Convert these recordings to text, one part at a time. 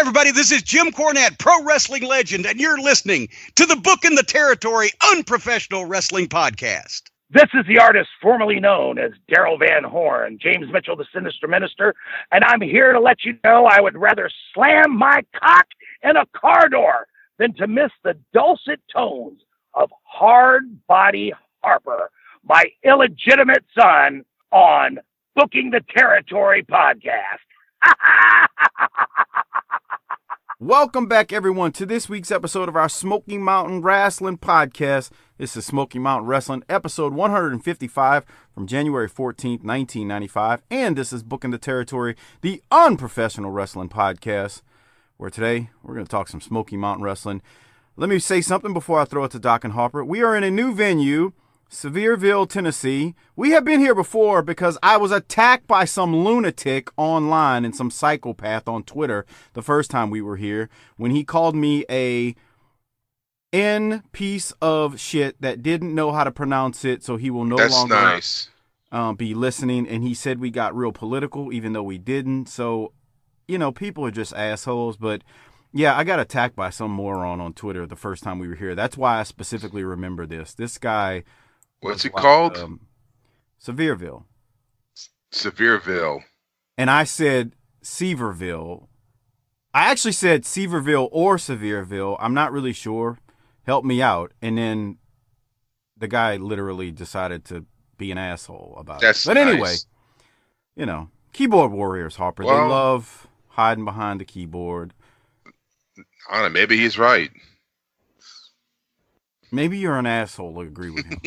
everybody. This is Jim Cornette, pro wrestling legend, and you're listening to the Book in the Territory Unprofessional Wrestling Podcast. This is the artist formerly known as Daryl Van Horn, James Mitchell, the Sinister Minister, and I'm here to let you know I would rather slam my cock in a car door than to miss the dulcet tones of Hard Body Harper, my illegitimate son, on Booking the Territory podcast. Welcome back, everyone, to this week's episode of our Smoky Mountain Rasslin Podcast. This is Smoky Mountain Wrestling, episode 155 from January 14th, 1995. And this is Booking the Territory, the Unprofessional Wrestling Podcast, where today we're going to talk some Smoky Mountain Wrestling. Let me say something before I throw it to Doc and Harper. We are in a new venue, Sevierville, Tennessee. We have been here before because I was attacked by some lunatic online and some psychopath on Twitter the first time we were here when he called me a N piece of shit that didn't know how to pronounce it, so he will no longer be listening. And he said we got real political, even though we didn't. So, you know, people are just assholes. But yeah, I got attacked by some moron on Twitter the first time we were here. That's why I specifically remember this. This guy... What's it called? Sevierville. Sevierville. And I said Seaverville. I actually said Seaverville or Sevierville. I'm not really sure. Help me out. And then the guy literally decided to be an asshole about it. But anyway, you know, keyboard warriors, Harper. Well, they love hiding behind the keyboard. I don't know. Maybe he's right. Maybe you're an asshole to agree with him.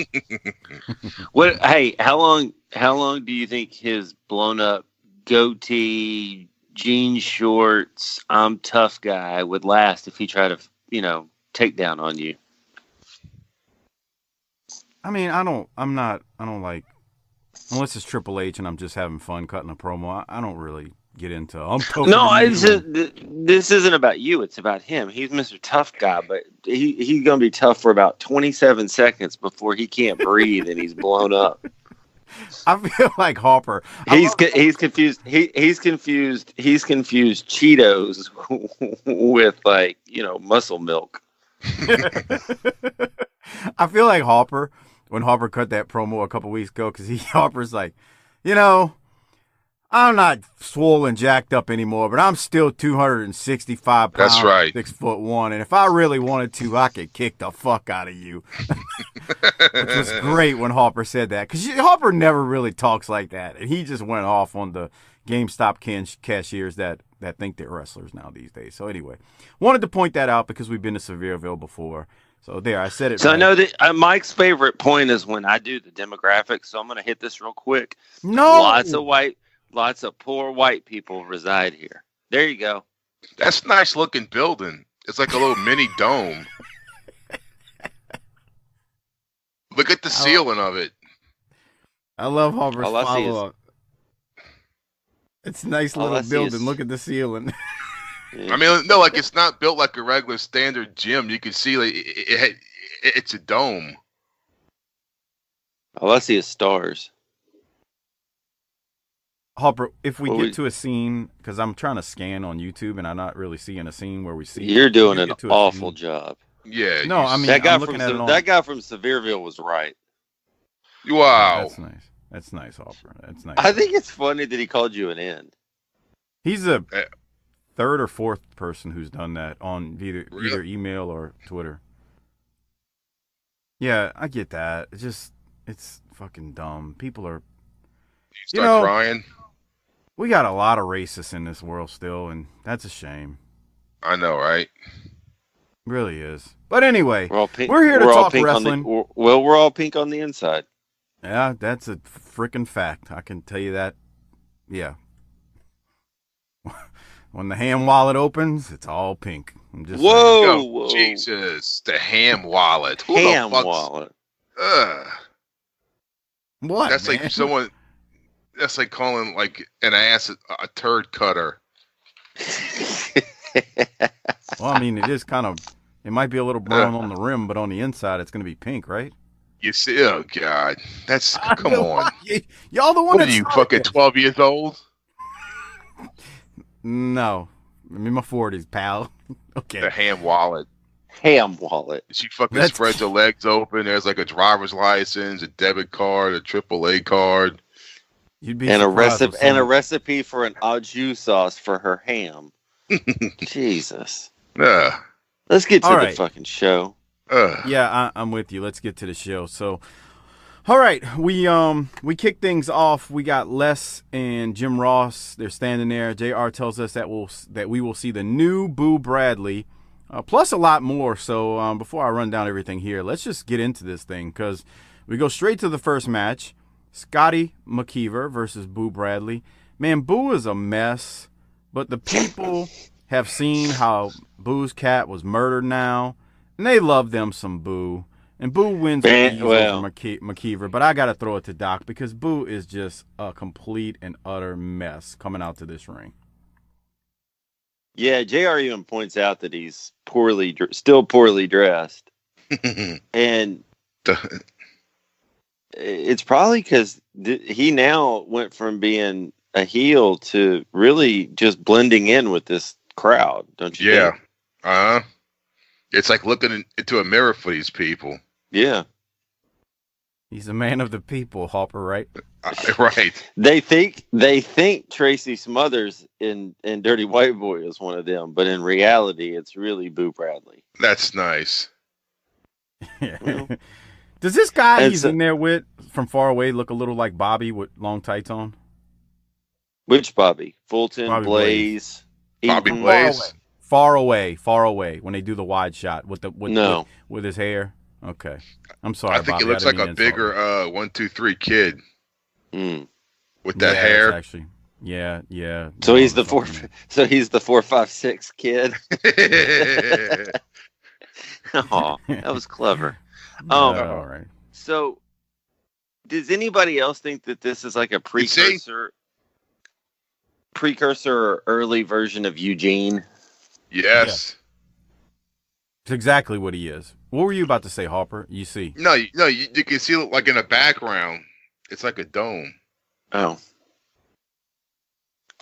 What? Hey, how long do you think his blown up goatee, jean shorts, I'm tough guy would last if he tried to, take down on you? I mean, I don't like, unless it's Triple H and I'm just having fun cutting a promo. I don't really get into. This isn't about you. It's about him. He's Mr. Tough Guy, but he's gonna be tough for about 27 seconds before he can't breathe and he's blown up. I feel like Harper. He's confused. He's confused Cheetos with muscle milk. I feel like Harper when Harper cut that promo a couple weeks ago because Harper's like, I'm not swollen, jacked up anymore, but I'm still 265 pounds. That's right. 6'1", and if I really wanted to, I could kick the fuck out of you. Which was great when Harper said that, because Harper never really talks like that, and he just went off on the GameStop cashiers that think they're wrestlers now these days. So anyway, wanted to point that out because we've been to Sevierville before. So there, I said it. So right. I know that Mike's favorite point is when I do the demographics. So I'm going to hit this real quick. No, Lots of poor white people reside here. There you go. That's a nice looking building. It's like a little mini dome. Look at the ceiling of it. I love Harper's follow-up. It's a nice little building. Look at the ceiling. I mean, no, like it's not built like a regular standard gym. You can see like it's a dome. All I see is stars. Harper, if we get to a scene, because I'm trying to scan on YouTube and I'm not really seeing a scene where we see. You're doing an awful job. Yeah. No, I mean that guy from Sevierville was right. Wow. That's nice. That's nice, Harper. That's nice. I think it's funny that he called you an end. He's a third or fourth person who's done that on either email or Twitter. Yeah, I get that. It's fucking dumb. People are. Start crying. We got a lot of racists in this world still, and that's a shame. I know, right? Really is. But anyway, we're here to we're talk wrestling. We're all pink on the inside. Yeah, that's a freaking fact. I can tell you that. Yeah. When the ham wallet opens, it's all pink. I'm just saying. Whoa. Jesus, the ham wallet. Ham wallet. Ugh. What? That's man? like someone. That's like calling like an ass a turd cutter. Well, I mean, it might be a little brown on the rim, but on the inside, it's going to be pink, right? You see, oh God, come on. Y'all the one. What are you, fucking 12 years old? No, I'm in my 40s, pal. Okay. The ham wallet. Ham wallet. She fucking spreads her legs open. There's like a driver's license, a debit card, a AAA card. You'd be and a recipe for an au jus sauce for her ham. Jesus. Let's get to the fucking show. Yeah, I'm with you. Let's get to the show. So, all right, we kick things off. We got Les and Jim Ross. They're standing there. JR tells us that we will see the new Boo Bradley, plus a lot more. So before I run down everything here, let's just get into this thing because we go straight to the first match. Scotty McKeever versus Boo Bradley. Man, Boo is a mess, but the people have seen how Boo's cat was murdered now, and they love them some Boo. And Boo wins over McKeever, but I got to throw it to Doc because Boo is just a complete and utter mess coming out to this ring. Yeah, JR even points out that he's still poorly dressed. And it's probably because he now went from being a heel to really just blending in with this crowd, don't you think? Yeah. It's like looking into a mirror for these people. Yeah. He's a man of the people, Hopper, right? Right. They think Tracy Smothers in Dirty White Boy is one of them, but in reality, it's really Boo Bradley. That's nice. Well, does this guy he's in there with from far away look a little like Bobby with long tights on? Which Bobby? Fulton, Bobby Blaze. Bobby Blaze. Far away. When they do the wide shot with his hair. Okay, I'm sorry. I think Bobby, it looks like a bigger 1, 2, 3 kid with that hair. Actually, yeah. So he's the 4. So he's the 4, 5, 6 kid. Oh, that was clever. All right. So, does anybody else think that this is like a precursor or early version of Eugene? Yes. It's exactly what he is. What were you about to say, Harper? You see? No, you can see like in the background, it's like a dome. Oh.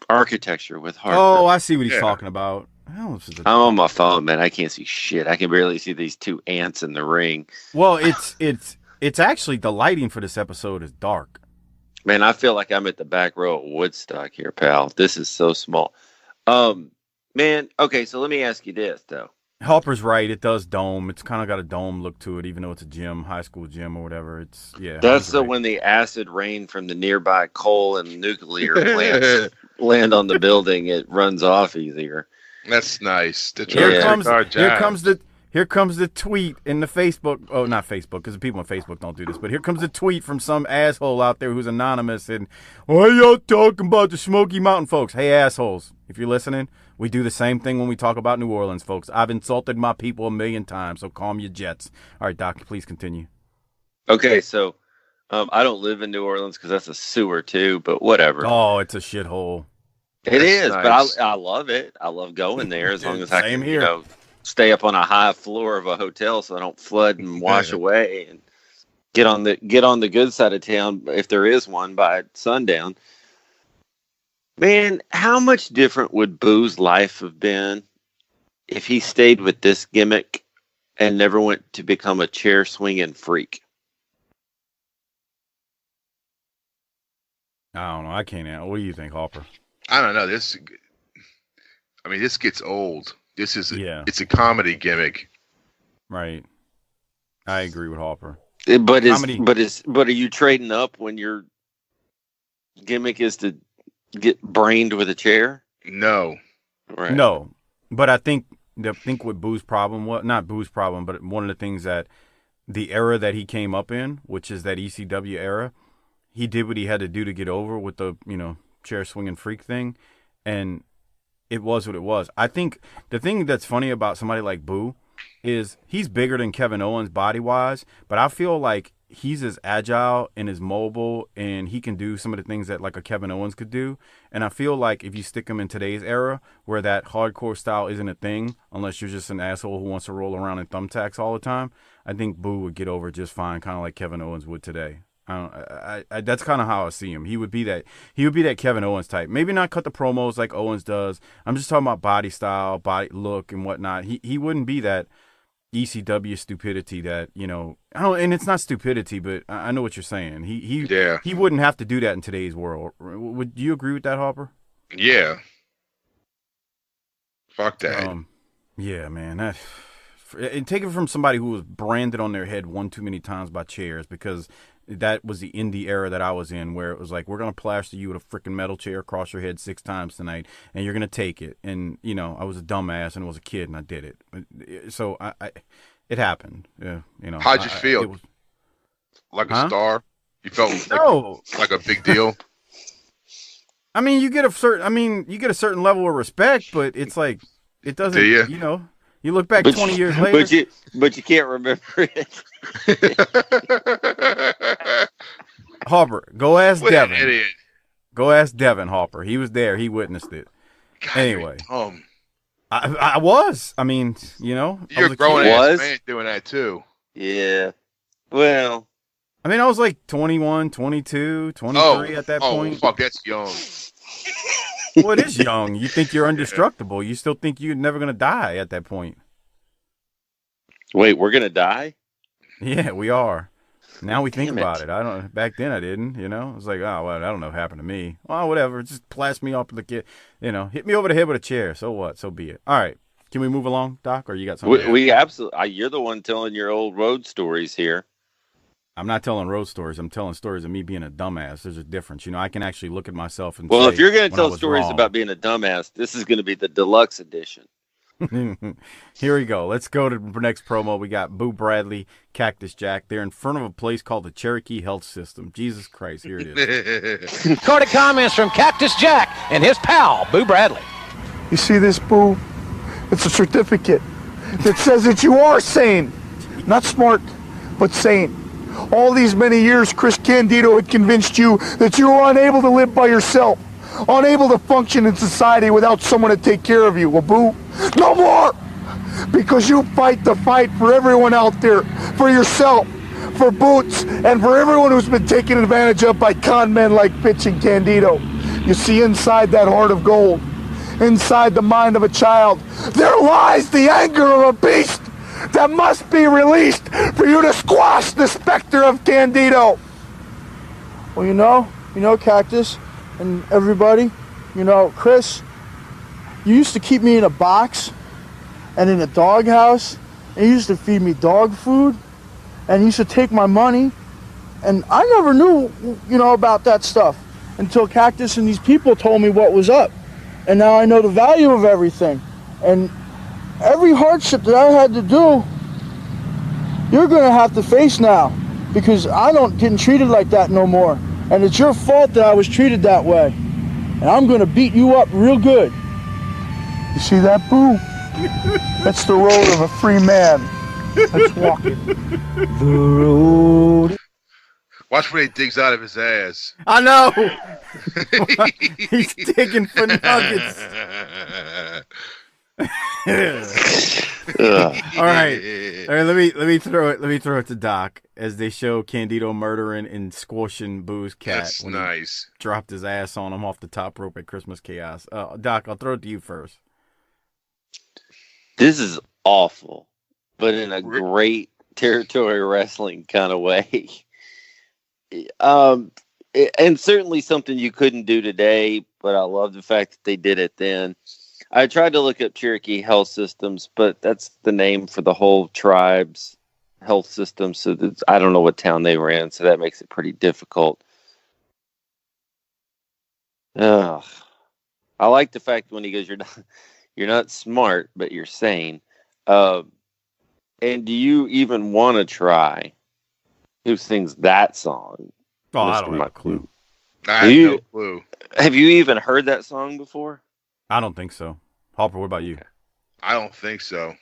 Architecture with Harper. Oh, I see what he's talking about. I'm on my phone, man. I can't see shit. I can barely see these 2 ants in the ring. Well, it's actually the lighting for this episode is dark. Man, I feel like I'm at the back row of Woodstock here, pal. This is so small. Man, okay, so let me ask you this, though. Harper's right. It does dome. It's kind of got a dome look to it, even though it's a gym, high school gym or whatever. That's when the acid rain from the nearby coal and nuclear plants land on the building. It runs off easier. That's nice. Here comes the tweet in the Facebook. Oh, not Facebook, because the people on Facebook don't do this. But here comes the tweet from some asshole out there who's anonymous. And why y'all talking about the Smoky Mountain folks? Hey, assholes, if you're listening, we do the same thing when we talk about New Orleans, folks. I've insulted my people 1,000,000 times, so calm your jets. All right, Doc, please continue. Okay, so I don't live in New Orleans because that's a sewer too, but whatever. Oh, it's a shithole. It is, nice. But I love it. I love going there as long as I can, stay up on a high floor of a hotel so I don't flood and wash away, and get on the good side of town if there is one by sundown. Man, how much different would Boo's life have been if he stayed with this gimmick and never went to become a chair swinging freak? I don't know. I can't answer. What do you think, Harper? I don't know. This gets old. It's a comedy gimmick. Right. I agree with Harper. But are you trading up when your gimmick is to get brained with a chair? No. Right. No. But I think what Boo's problem was, not Boo's problem, but one of the things that the era that he came up in, which is that ECW era, he did what he had to do to get over with the, chair swinging freak thing. And it was what it was. I think the thing that's funny about somebody like Boo is he's bigger than Kevin Owens body-wise, but I feel like he's as agile and as mobile, and he can do some of the things that like a Kevin Owens could do. And I feel like if you stick him in today's era where that hardcore style isn't a thing, unless you're just an asshole who wants to roll around in thumbtacks all the time, I think Boo would get over just fine, kind of like Kevin Owens would today. That's kind of how I see him. He would be that Kevin Owens type. Maybe not cut the promos like Owens does. I'm just talking about body style, body look, and whatnot. He wouldn't be that ECW stupidity that, you know. And it's not stupidity, but I know what you're saying. He wouldn't have to do that in today's world. Would you agree with that, Harper? Yeah. Fuck that. Yeah, man. And take it from somebody who was branded on their head one too many times by chairs, because that was the indie era that I was in, where it was like, we're going to plaster you with a freaking metal chair across your head 6 times tonight, and you're going to take it. And, you know, I was a dumbass and I was a kid and I did it. So it happened. Yeah, you know. How'd you feel? Like a star? You felt like a big deal? I mean, you get a certain level of respect, but it's like, it doesn't, you know. You look back 20 years later. But you can't remember it. Harper, go ask Devin. Idiot. Go ask Devin, Harper. He was there. He witnessed it. God, anyway. I was. I mean, you know. You're a grown-ass man doing that, too. Yeah. Well. I mean, I was like 21, 22, 23 at that point. Oh, fuck, that's young. Well, it is young. You think you're indestructible. You still think you're never going to die at that point. Wait, we're going to die? Yeah, we are. Now we think about it. Back then I didn't, you know. It's like, oh, well, I don't know what happened to me. Well, whatever. Just blast me off the kid, you know, hit me over the head with a chair. So what? So be it. All right. Can we move along, Doc, or you got something? We absolutely. You're the one telling your old road stories here. I'm not telling road stories. I'm telling stories of me being a dumbass. There's a difference. You know, I can actually look at myself and well, say, if you're going to tell stories wrong. about being a dumbass, this is going to be the deluxe edition. Here we go. Let's go to the next promo. We got Boo Bradley, Cactus Jack. They're in front of a place called the Cherokee Health System. Jesus Christ, here it is. Recorded comments from Cactus Jack and his pal, Boo Bradley. You see this, Boo? It's a certificate that says that you are sane. Not smart, but sane. All these many years, Chris Candido had convinced you that you were unable to live by yourself, unable to function in society without someone to take care of you. Well, Boo, no more! Because you fight the fight for everyone out there, for yourself, for Boots, and for everyone who's been taken advantage of by con men like Fitch and Candido. You see, inside that heart of gold, inside the mind of a child, there lies the anger of a beast that must be released for you to squash the specter of Candido. Well, you know, Cactus and everybody, you know, Chris, you used to keep me in a box and in a doghouse, and you used to feed me dog food, and you used to take my money, and I never knew, you know, about that stuff until Cactus and these people told me what was up, and now I know the value of everything, and every hardship that I had to do, you're going to have to face now, because I don't getting treated like that no more. And it's your fault that I was treated that way. And I'm going to beat you up real good. You see that, Boo? That's the road of a free man. Let's walk it. The road. Watch when he digs out of his ass. I know. He's digging for nuggets. All right. Let me throw it to Doc as they show Candido murdering and squashing Boo's cat. That's when nice. He dropped his ass on him off the top rope at Christmas Chaos. Doc, I'll throw it to you first. This is awful, but in a great territory wrestling kind of way. And certainly something you couldn't do today, but I love the fact that they did it then. I tried to look up Cherokee Health Systems, but that's the name for the whole tribe's health system. So I don't know what town they were in, so that makes it pretty difficult. I like the fact when he goes, "You're not smart, but you're sane." And do you even want to try? Who sings that song? Oh, I don't have a clue. I have no clue. Have you even heard that song before? I don't think so. Hopper, what about you? I don't think so.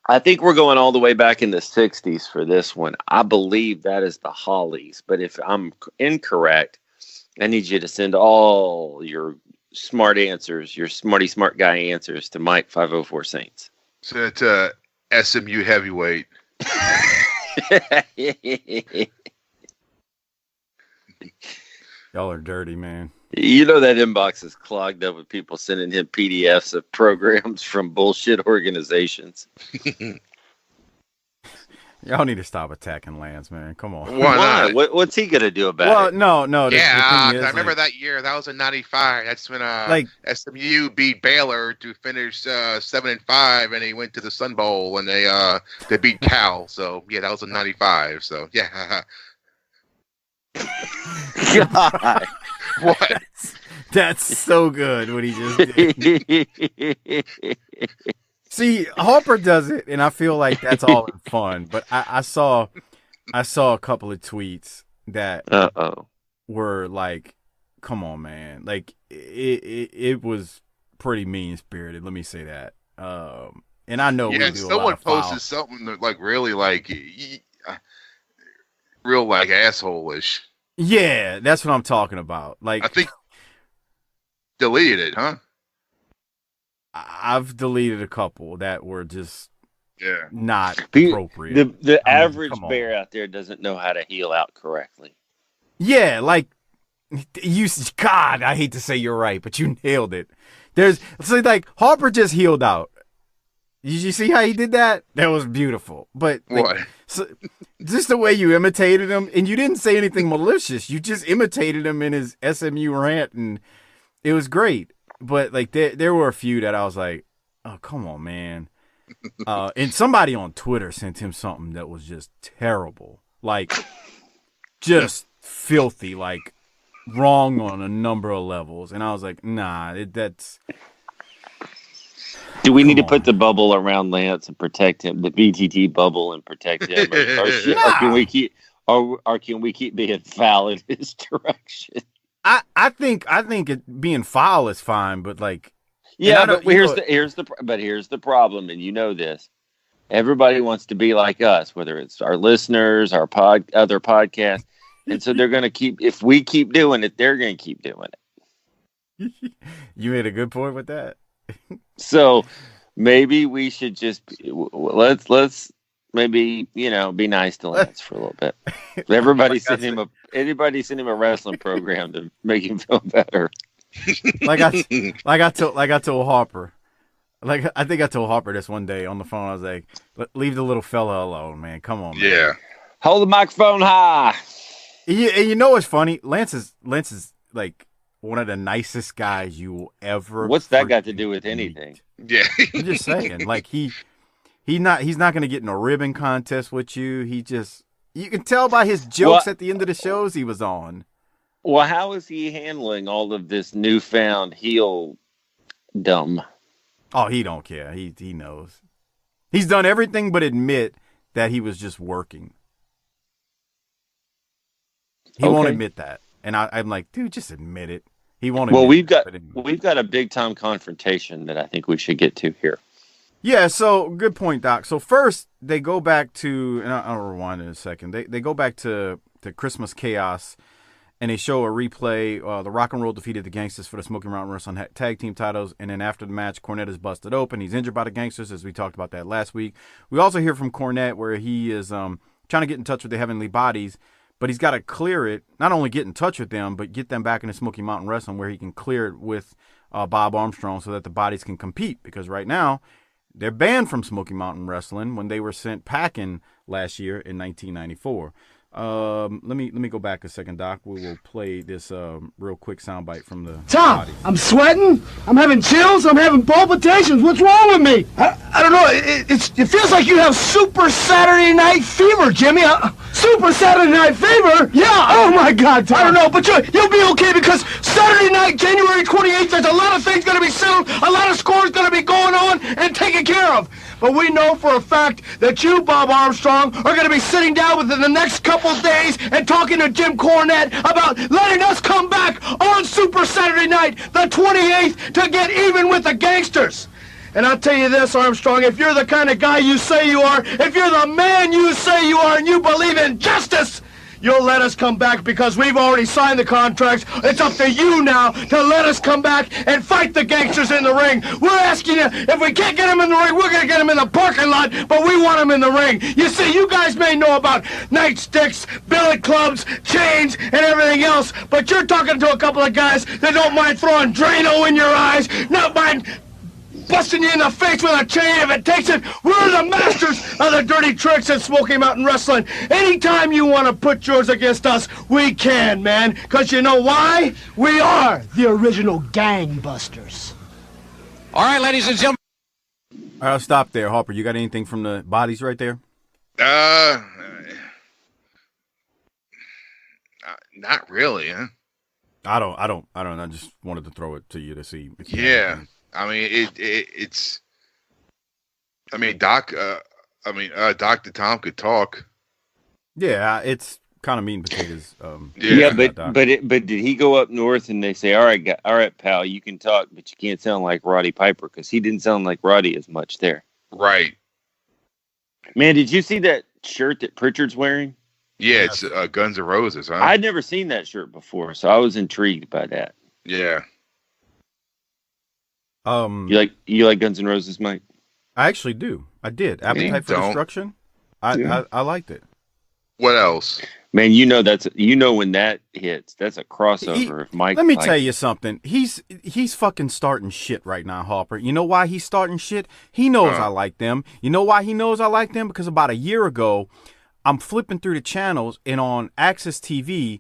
I think we're going all the way back in the 60s for this one. I believe that is the Hollies, but if I'm incorrect, I need you to send all your smart answers, your smarty smart guy answers to Mike 504 Saints. Send it to SMU Heavyweight. Y'all are dirty, man. You know that inbox is clogged up with people sending him PDFs of programs from bullshit organizations. Y'all need to stop attacking Lance, man. Come on. Why not? What's he gonna do about it? No. Yeah, the thing is, I remember that year. That was in '95. That's when SMU beat Baylor to finish 7-5, and he went to the Sun Bowl, and they beat Cal. So yeah, that was in '95. So yeah. God. What? That's so good what he just did. See, Harper does it, and I feel like that's all in fun. But I saw a couple of tweets that were like, "Come on, man!" Like it was pretty mean spirited. Let me say that. And I know we do someone posted something that, like really like real like asshole-ish. Yeah, that's what I'm talking about. Like, I think deleted it, huh? I've deleted a couple that were just not appropriate. The average bear out there doesn't know how to heel out correctly. Yeah, like God, I hate to say you're right, but you nailed it. Like Harper just healed out. Did you see how he did that? That was beautiful. But what? Just the way you imitated him, and you didn't say anything malicious. You just imitated him in his SMU rant, and it was great. But like there were a few that I was like, oh, come on, man. And somebody on Twitter sent him something that was just terrible. Like just filthy, like wrong on a number of levels. And I was like, nah, that's... Do we need to put the bubble around Lance and protect him, the BTT bubble, and protect him? Or can we keep being foul in his direction? I think being foul is fine, but like, yeah, but here's the problem, and you know this. Everybody wants to be like us, whether it's our listeners, our other podcasts, and so they're going to keep. If we keep doing it, they're going to keep doing it. You made a good point with that. So maybe we should just let's maybe be nice to Lance for a little bit. Everybody send him a wrestling program to make him feel better. Like I told Harper. Like I think I told Harper this one day on the phone. I was like, "Leave the little fella alone, man. Come on, man. Yeah. Hold the microphone high." And you know what's funny? Lance is like one of the nicest guys you will ever. What's that got to do with anything? Yeah. I'm just saying, like he's not going to get in a ribbon contest with you. You can tell by his jokes at the end of the shows he was on. Well, how is he handling all of this newfound heel dumb? Oh, he don't care. He knows. He's done everything but admit that he was just working. He won't admit that. And I'm like, dude, just admit it. He won't admit it. Well, we've got a big time confrontation that I think we should get to here. Yeah, so good point, Doc. So first they go back to, and I'll rewind in a second. They go back to Christmas Chaos, and they show a replay. The Rock and Roll defeated the Gangsters for the Smoky Mountain Rasslin tag team titles, and then after the match, Cornette is busted open. He's injured by the Gangsters, as we talked about that last week. We also hear from Cornette where he is trying to get in touch with the Heavenly Bodies, but he's got to clear it, not only get in touch with them, but get them back into Smoky Mountain Wrestling where he can clear it with Bob Armstrong so that the Bodies can compete, because right now they're banned from Smoky Mountain Wrestling when they were sent packing last year in 1994. Let me go back a second, Doc. We will play this real quick soundbite from the Tom, Bodies. I'm sweating. I'm having chills. I'm having palpitations. What's wrong with me? I don't know. It feels like you have Super Saturday Night Fever, Jimmy. Super Saturday Night Fever? Yeah. Oh my God, Tom. I don't know, but you'll be okay because Saturday night, January 28th, there's a lot of things going to be settled, a lot of scores going to be going on and taken care of. But we know for a fact that you, Bob Armstrong, are going to be sitting down within the next couple days and talking to Jim Cornette about letting us come back on Super Saturday Night, the 28th, to get even with the Gangsters. And I'll tell you this, Armstrong, if you're the kind of guy you say you are, if you're the man you say you are, and you believe in justice, you'll let us come back because we've already signed the contracts. It's up to you now to let us come back and fight the gangsters in the ring. We're asking you, if we can't get them in the ring, we're going to get them in the parking lot, but we want them in the ring. You see, you guys may know about nightsticks, billet clubs, chains, and everything else, but you're talking to a couple of guys that don't mind throwing Drano in your eyes, not mind busting you in the face with a chain if it takes it. We're the masters of the dirty tricks in Smoky Mountain Wrestling. Anytime you want to put yours against us, we can, man. Because you know why? We are the original gangbusters. All right, ladies and gentlemen. All right, I'll stop there. Harper, you got anything from the bodies right there? Not really, huh? I don't. I just wanted to throw it to you to see. If you I mean, it's. I mean, Dr. Tom could talk. Yeah, it's kind of meat and potatoes. But did he go up north and they say, all right, pal, you can talk, but you can't sound like Roddy Piper, because he didn't sound like Roddy as much there. Right. Man, did you see that shirt that Pritchard's wearing? Yeah, it's Guns N' Roses, huh? I'd never seen that shirt before, so I was intrigued by that. Yeah. You like Guns N' Roses, Mike? I actually do. I did. Appetite for Destruction. I liked it. What else? Man, when that hits, that's a crossover. Let me tell you something. He's fucking starting shit right now, Harper. You know why he's starting shit? He knows I like them. You know why he knows I like them? Because about a year ago, I'm flipping through the channels, and on Access TV,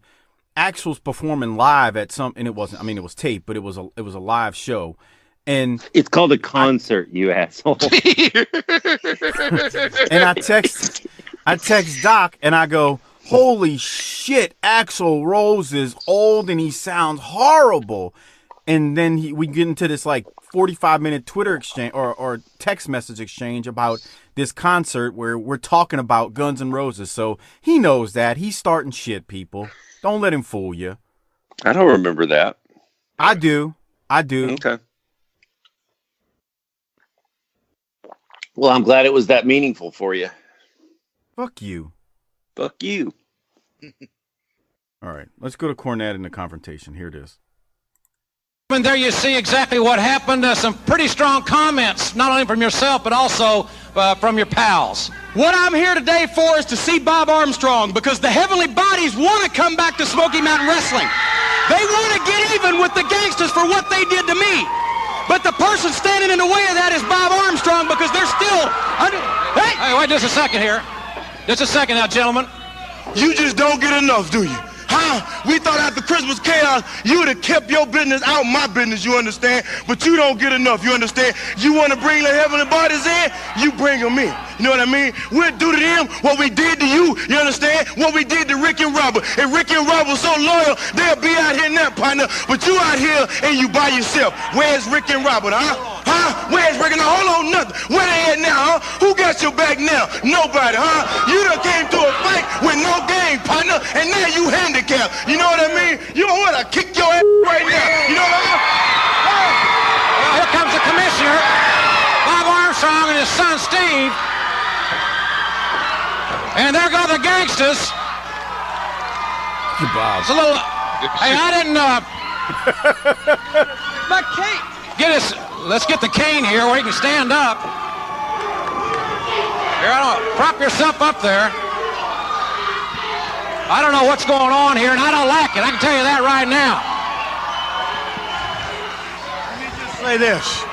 Axel's performing live at and it wasn't. I mean, it was taped, but it was a live show. And it's called a concert, you asshole. And I text Doc and I go, holy shit, Axl Rose is old and he sounds horrible. And then we get into this like 45-minute Twitter exchange or text message exchange about this concert where we're talking about Guns N' Roses. So he knows that. He's starting shit, people. Don't let him fool you. I don't remember that. I do. Okay. Well, I'm glad it was that meaningful for you. Fuck you. Fuck you. All right, let's go to Cornette in the confrontation. Here it is. And there you see exactly what happened. Some pretty strong comments, not only from yourself, but also from your pals. What I'm here today for is to see Bob Armstrong, because the heavenly bodies want to come back to Smoky Mountain Wrestling. They want to get even with the gangsters for what they did to me. But the person standing in the way of that is Bob Armstrong, because they're still Hey, wait just a second here. Just a second now, gentlemen. You just don't get enough, do you? Huh? We thought after Christmas chaos, you would have kept your business out my business, you understand? But you don't get enough, you understand? You want to bring the heavenly bodies in, you bring them in. You know what I mean? We'll do to them what we did to you, you understand? What we did to Rick and Robert. If Rick and Robert was so loyal, they'll be out here now, partner. But you out here and you by yourself. Where's Rick and Robert, huh? Where's Rick and hold on, nothing. Where they at now, huh? Who got your back now? Nobody, huh? You done came to a fight with no game, partner, and now you handicapped. You know what I mean? You know what? I kick your ass right now. You know what I mean? Well, here comes the commissioner, Bob Armstrong, and his son Steve. And there go the gangsters. Bob. It's a little. Hey, I didn't. My cane. Let's get the cane here where you can stand up. Here, prop yourself up there. I don't know what's going on here, and I don't like it. I can tell you that right now. Let me just say this.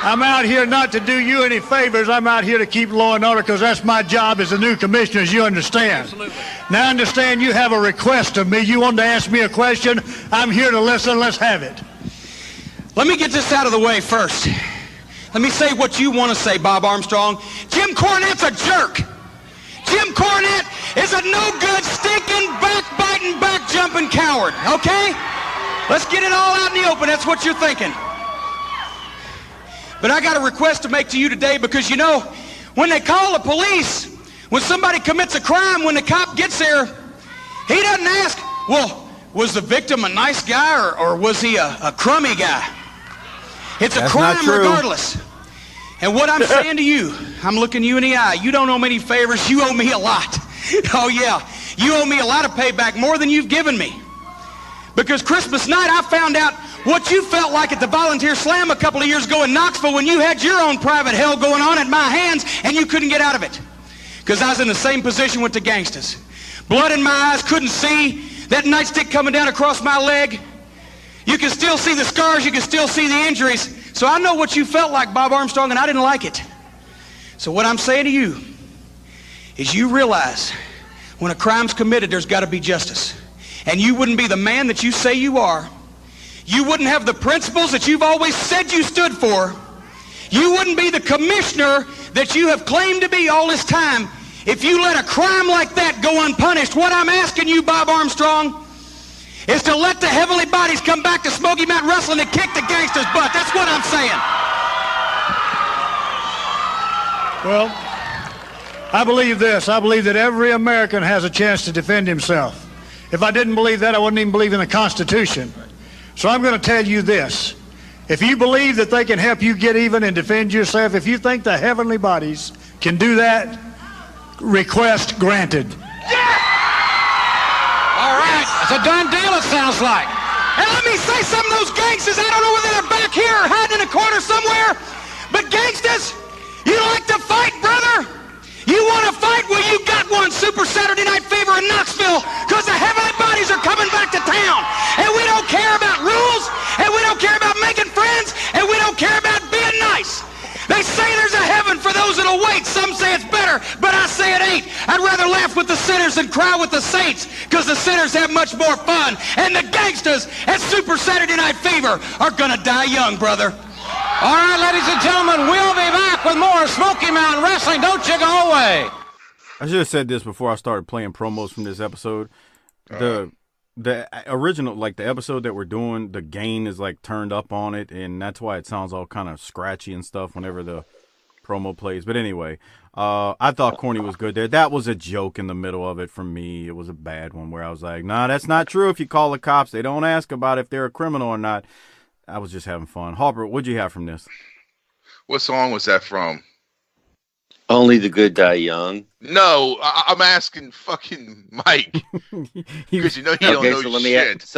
I'm out here not to do you any favors. I'm out here to keep law and order, because that's my job as a new commissioner, as you understand. Absolutely. Now I understand you have a request of me. You wanted to ask me a question. I'm here to listen. Let's have it. Let me get this out of the way first. Let me say what you want to say, Bob Armstrong. Jim Cornette's a jerk. Jim Cornette is a no-good, stinking, backbiting, back-jumping coward, okay? Let's get it all out in the open. That's what you're thinking. But I got a request to make to you today, because, you know, when they call the police, when somebody commits a crime, when the cop gets there, he doesn't ask, well, was the victim a nice guy or was he a crummy guy? It's a crime regardless. And what I'm saying to you, I'm looking you in the eye. You don't owe me any favors. You owe me a lot. Oh, yeah. You owe me a lot of payback, more than you've given me. Because Christmas night, I found out what you felt like at the Volunteer Slam a couple of years ago in Knoxville when you had your own private hell going on at my hands and you couldn't get out of it. Because I was in the same position with the gangsters. Blood in my eyes, couldn't see. That nightstick coming down across my leg. You can still see the scars, you can still see the injuries. So I know what you felt like, Bob Armstrong, and I didn't like it. So what I'm saying to you is you realize when a crime's committed, there's got to be justice. And you wouldn't be the man that you say you are. You wouldn't have the principles that you've always said you stood for. You wouldn't be the commissioner that you have claimed to be all this time if you let a crime like that go unpunished. What I'm asking you, Bob Armstrong, is to let the heavenly bodies come back to Smoky Mountain Rasslin and kick the gangsters' butt. That's what I'm saying. Well, I believe this. I believe that every American has a chance to defend himself. If I didn't believe that, I wouldn't even believe in the Constitution. So I'm going to tell you this. If you believe that they can help you get even and defend yourself, if you think the heavenly bodies can do that, request granted. Yeah! All right, it's a done deal, it sounds like. And let me say some of those gangsters, I don't know whether they're back here or hiding in a corner somewhere, but gangsters, you like to fight, brother? You want to fight? Well, you got one. Super Saturday Night Fever in Knoxville, because the heavenly bodies are coming back to town. And we don't care about rules, and we don't care about making friends, and we don't care about being nice. They say there's a heaven for those that'll wait. Some say it's better, but I say it ain't. I'd rather laugh with the sinners than cry with the saints, because the sinners have much more fun. And the gangsters at Super Saturday Night Fever are going to die young, brother. All right, ladies and gentlemen, we'll be back with more Smoky Mountain Wrestling. Don't you go away. I should have said this before I started playing promos from this episode. The original, like the episode that we're doing, the gain is like turned up on it, and that's why it sounds all kind of scratchy and stuff whenever the promo plays. But anyway, I thought Corny was good there. That was a joke in the middle of it for me. It was a bad one where I was like, nah, that's not true. If you call the cops, they don't ask about if they're a criminal or not. I was just having fun. Harper, what'd you have from this? What song was that from? Only the Good Die Young. No, I'm asking fucking Mike. Because you know he don't know so shit.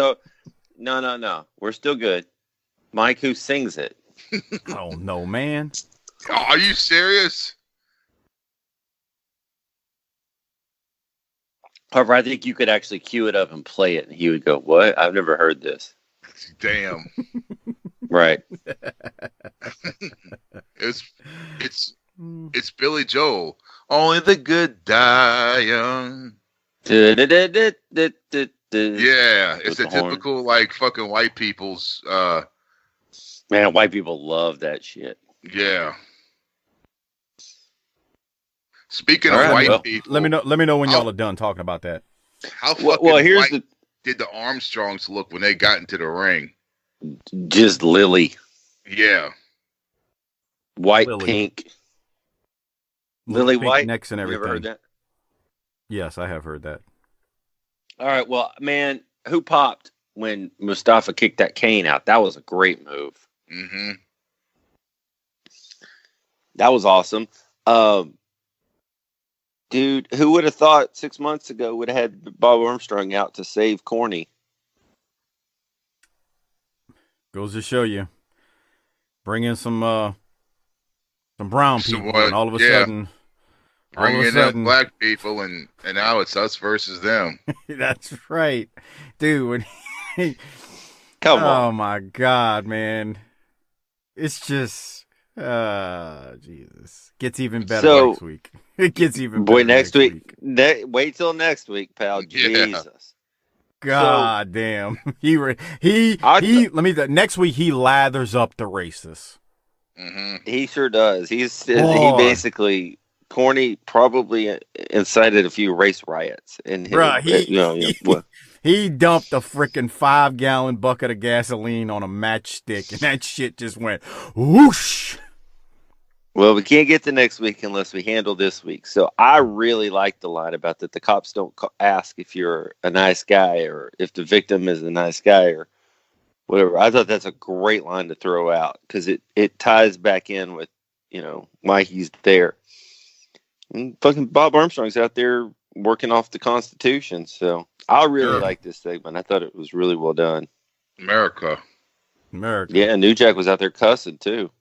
No. We're still good. Mike, who sings it? Oh, no, man. Oh, are you serious? Harper, I think you could actually cue it up and play it, and he would go, what? I've never heard this. Damn. Right. It's Billy Joel. Only the good die young. Yeah, it's a typical like fucking white people's man, white people love that shit. Yeah. Speaking of white people, let me know when y'all are done talking about that. How fucking did the Armstrongs look when they got into the ring? Just Lily. Yeah. White, pink. Lily pink white. Necks and everything. You ever heard that? Yes, I have heard that. All right. Well, man, who popped when Mustafa kicked that cane out? That was a great move. Mm-hmm. That was awesome. Dude, who would have thought 6 months ago would have had Bob Armstrong out to save Corny? Goes to show you. Bring in some brown people, and all of a sudden... Bring in them black people, and now it's us versus them. That's right. Dude. Come on. Oh, my God, man. It's just... Jesus. Gets even better next week. It gets even better next week. Wait till next week, pal. Yeah. Jesus. God damn. Next week he lathers up the racists. Mm-hmm. He sure does. He basically... Corny probably incited a few race riots. And he dumped a freaking 5-gallon bucket of gasoline on a matchstick, and that shit just went whoosh. Well, we can't get to next week unless we handle this week. So I really like the line about that the cops don't ask if you're a nice guy or if the victim is a nice guy or whatever. I thought that's a great line to throw out because it ties back in with, why he's there. And fucking Bob Armstrong's out there working off the Constitution. So I really like this segment. I thought it was really well done. America. Yeah, New Jack was out there cussing too.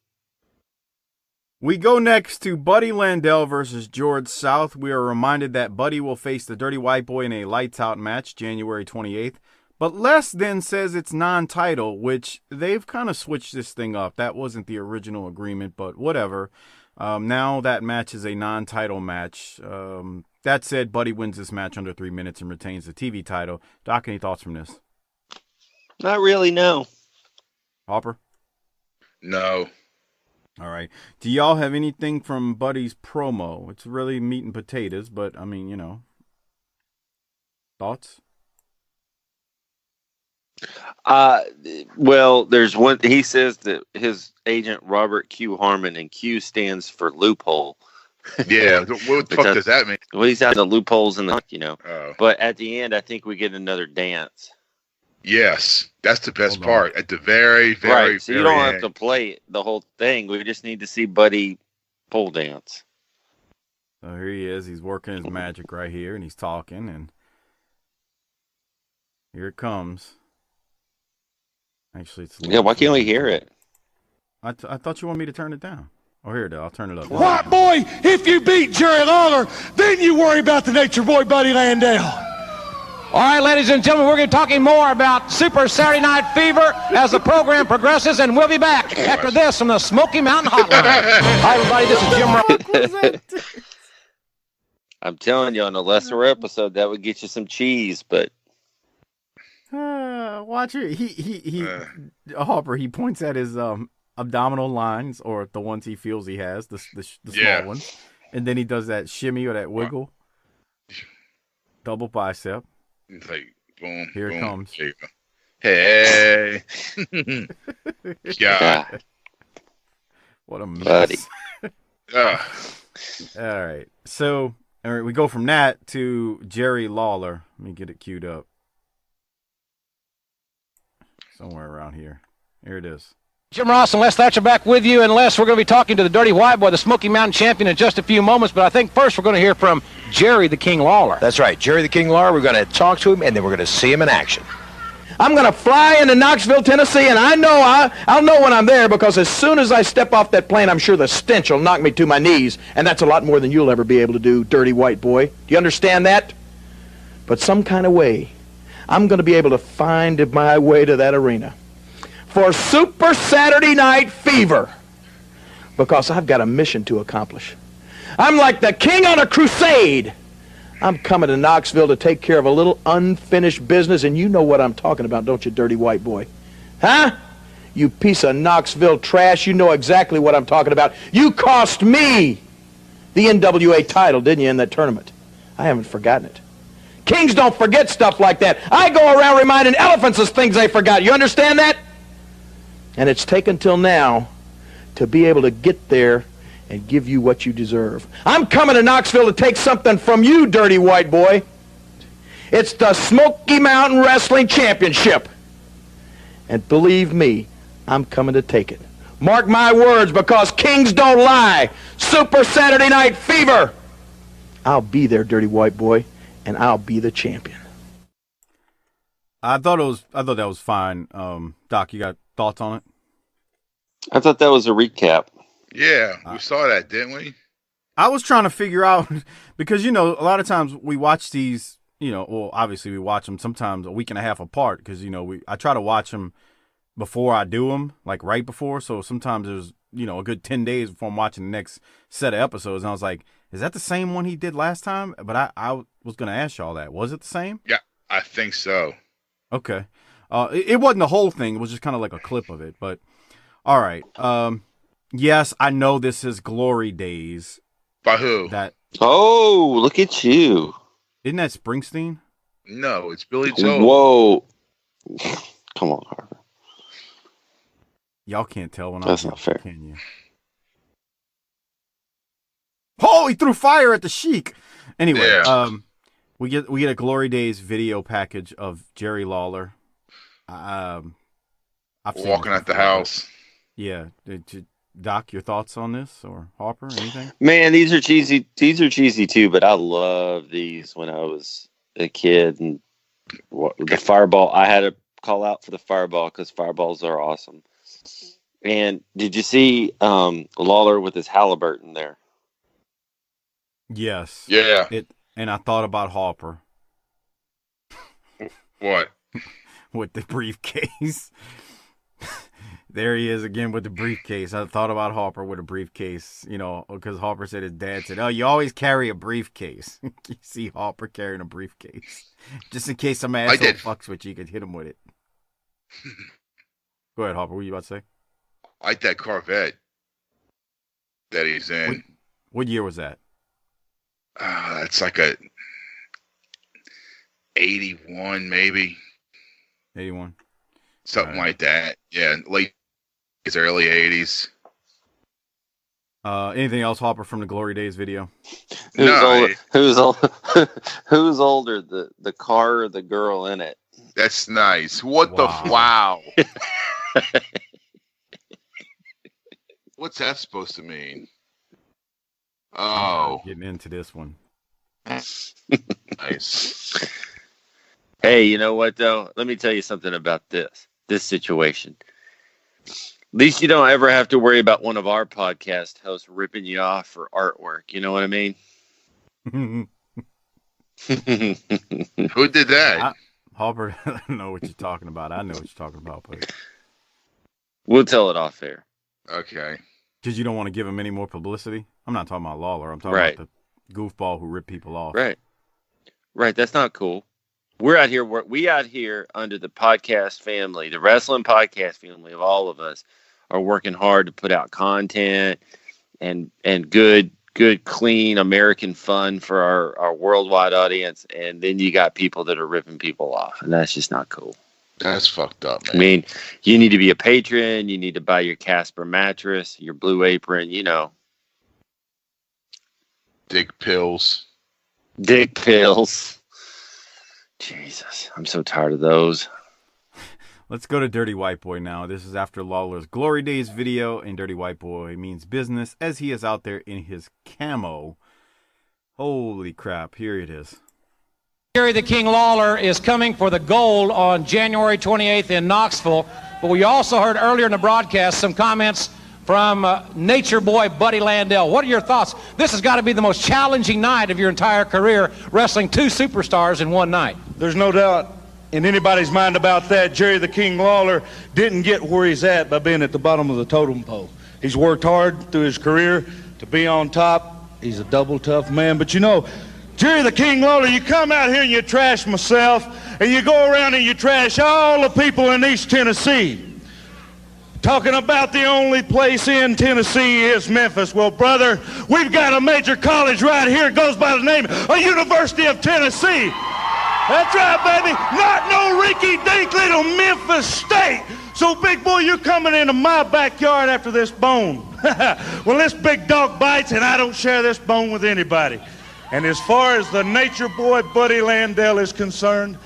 We go next to Buddy Landel versus George South. We are reminded that Buddy will face the Dirty White Boy in a lights out match January 28th. But Les then says it's non-title, which they've kind of switched this thing up. That wasn't the original agreement, but whatever. Now that match is a non-title match. That said, Buddy wins this match under 3 minutes and retains the TV title. Doc, any thoughts from this? Not really, no. Hopper? No. All right. Do y'all have anything from Buddy's promo? It's really meat and potatoes, but, I mean, you know. Thoughts? Well, there's one. He says that his agent, Robert Q. Harmon, and Q stands for loophole. Yeah. What the fuck does that mean? Well, he's out the loopholes in the, Oh. But at the end, I think we get another dance. Yes. That's the best part. At the very, very, right. So very you don't end. have to play the whole thing. We just need to see Buddy pole dance. So here he is. He's working his magic right here, and he's talking, and here it comes. Actually, it's why can't we hear it? I thought you wanted me to turn it down. Oh, here it is. I'll turn it up. White boy, if you beat Jerry Lawler, then you worry about the nature boy, Buddy Landel. All right, ladies and gentlemen, we're going to be talking more about Super Saturday Night Fever as the program progresses, and we'll be back after this from the Smoky Mountain Hotline. Hi, everybody. This is Jim Ross. I'm telling you, on a lesser episode, that would get you some cheese, but... Watch it. Hopper, he points at his abdominal lines, or the ones he feels he has, the small ones. And then he does that shimmy or that wiggle. Double bicep. It's like, boom. Here boom, it comes. Hey. God. What a mess. Buddy. All right. So, we go from that to Jerry Lawler. Let me get it queued up. Somewhere around here. Here it is. Jim Ross and Les Thatcher back with you. And Les, we're going to be talking to the Dirty White Boy, the Smoky Mountain Champion, in just a few moments. But I think first we're going to hear from Jerry the King Lawler. That's right. Jerry the King Lawler. We're going to talk to him, and then we're going to see him in action. I'm going to fly into Knoxville, Tennessee, and I know I'll know when I'm there, because as soon as I step off that plane, I'm sure the stench will knock me to my knees, and that's a lot more than you'll ever be able to do, Dirty White Boy. Do you understand that? But some kind of way, I'm going to be able to find my way to that arena for Super Saturday Night Fever, because I've got a mission to accomplish. I'm like the king on a crusade. I'm coming to Knoxville to take care of a little unfinished business, and you know what I'm talking about, don't you, Dirty White Boy? Huh? You piece of Knoxville trash, you know exactly what I'm talking about. You cost me the NWA title, didn't you, in that tournament? I haven't forgotten it. Kings don't forget stuff like that. I go around reminding elephants of things they forgot. You understand that? And it's taken till now to be able to get there and give you what you deserve. I'm coming to Knoxville to take something from you, Dirty White Boy. It's the Smoky Mountain Wrestling Championship. And believe me, I'm coming to take it. Mark my words, because kings don't lie. Super Saturday Night Fever. I'll be there, Dirty White Boy, and I'll be the champion. I thought that was fine. Doc, you got thoughts on it? I thought that was a recap. Yeah, we saw that, didn't we? I was trying to figure out, because, a lot of times we watch these, well, obviously we watch them sometimes a week and a half apart, because, I try to watch them before I do them, like right before. So sometimes there's, a good 10 days before I'm watching the next set of episodes. And I was like, is that the same one he did last time? But I was going to ask y'all that. Was it the same? Yeah, I think so. Okay. It wasn't the whole thing. It was just kind of like a clip of it. But, all right. Yes, I know this is Glory Days. By who? Oh, look at you. Isn't that Springsteen? No, it's Billy Joel. Whoa. Come on, Harper. Y'all can't tell when That's not fair. Can you? Oh, he threw fire at the Sheik. Anyway, yeah. We get a Glory Days video package of Jerry Lawler. I've seen walking at the house. Yeah, Doc, your thoughts on this, or Harper, anything? Man, these are cheesy. These are cheesy too, but I love these when I was a kid. And the fireball, I had to call out for the fireball because fireballs are awesome. And did you see Lawler with his Halliburton there? Yes. Yeah. And I thought about Harper. What? With the briefcase. There he is again with the briefcase. I thought about Harper with a briefcase, because Harper said his dad said, "Oh, you always carry a briefcase." You see Harper carrying a briefcase. Just in case some asshole fucks with you, you could hit him with it. Go ahead, Harper. What were you about to say? I like that Corvette that he's in. What year was that? It's like a 81, maybe. 81. Something like that. Yeah, early 80s. Anything else, Harper, from the Glory Days video? Who's older, the car or the girl in it? That's nice. Wow. What's that supposed to mean? Oh. Getting into this one. Nice. Hey, you know what, though? Let me tell you something about this situation. At least you don't ever have to worry about one of our podcast hosts ripping you off for artwork. You know what I mean? Who did that? Harper, I don't know what you're talking about. I know what you're talking about, but we'll tell it off air. Okay. Because you don't want to give him any more publicity? I'm not talking about Lawler. I'm talking about the goofball who ripped people off. Right. That's not cool. We out here under the podcast family, the wrestling podcast family of all of us are working hard to put out content and good, clean American fun for our worldwide audience. And then you got people that are ripping people off, and that's just not cool. That's fucked up, man. I mean, you need to be a patron. You need to buy your Casper mattress, your Blue Apron, Dick pills. Jesus, I'm so tired of those. Let's go to Dirty White Boy now. This is after Lawler's Glory Days video, and Dirty White Boy means business as he is out there in his camo. Holy crap, here it is. Gary the King Lawler is coming for the gold on January 28th in Knoxville. But we also heard earlier in the broadcast some comments from Nature Boy Buddy Landell. What are your thoughts? This has got to be the most challenging night of your entire career, wrestling two superstars in one night. There's no doubt in anybody's mind about that. Jerry the King Lawler didn't get where he's at by being at the bottom of the totem pole. He's worked hard through his career to be on top. He's a double tough man. But Jerry the King Lawler, you come out here and you trash myself, and you go around and you trash all the people in East Tennessee. Talking about the only place in Tennessee is Memphis. Well, brother, we've got a major college right here. It goes by the name of University of Tennessee. That's right, baby. Not no rinky-dink little Memphis State. So, big boy, you're coming into my backyard after this bone. Well, this big dog bites, and I don't share this bone with anybody. And as far as the Nature Boy Buddy Landell is concerned,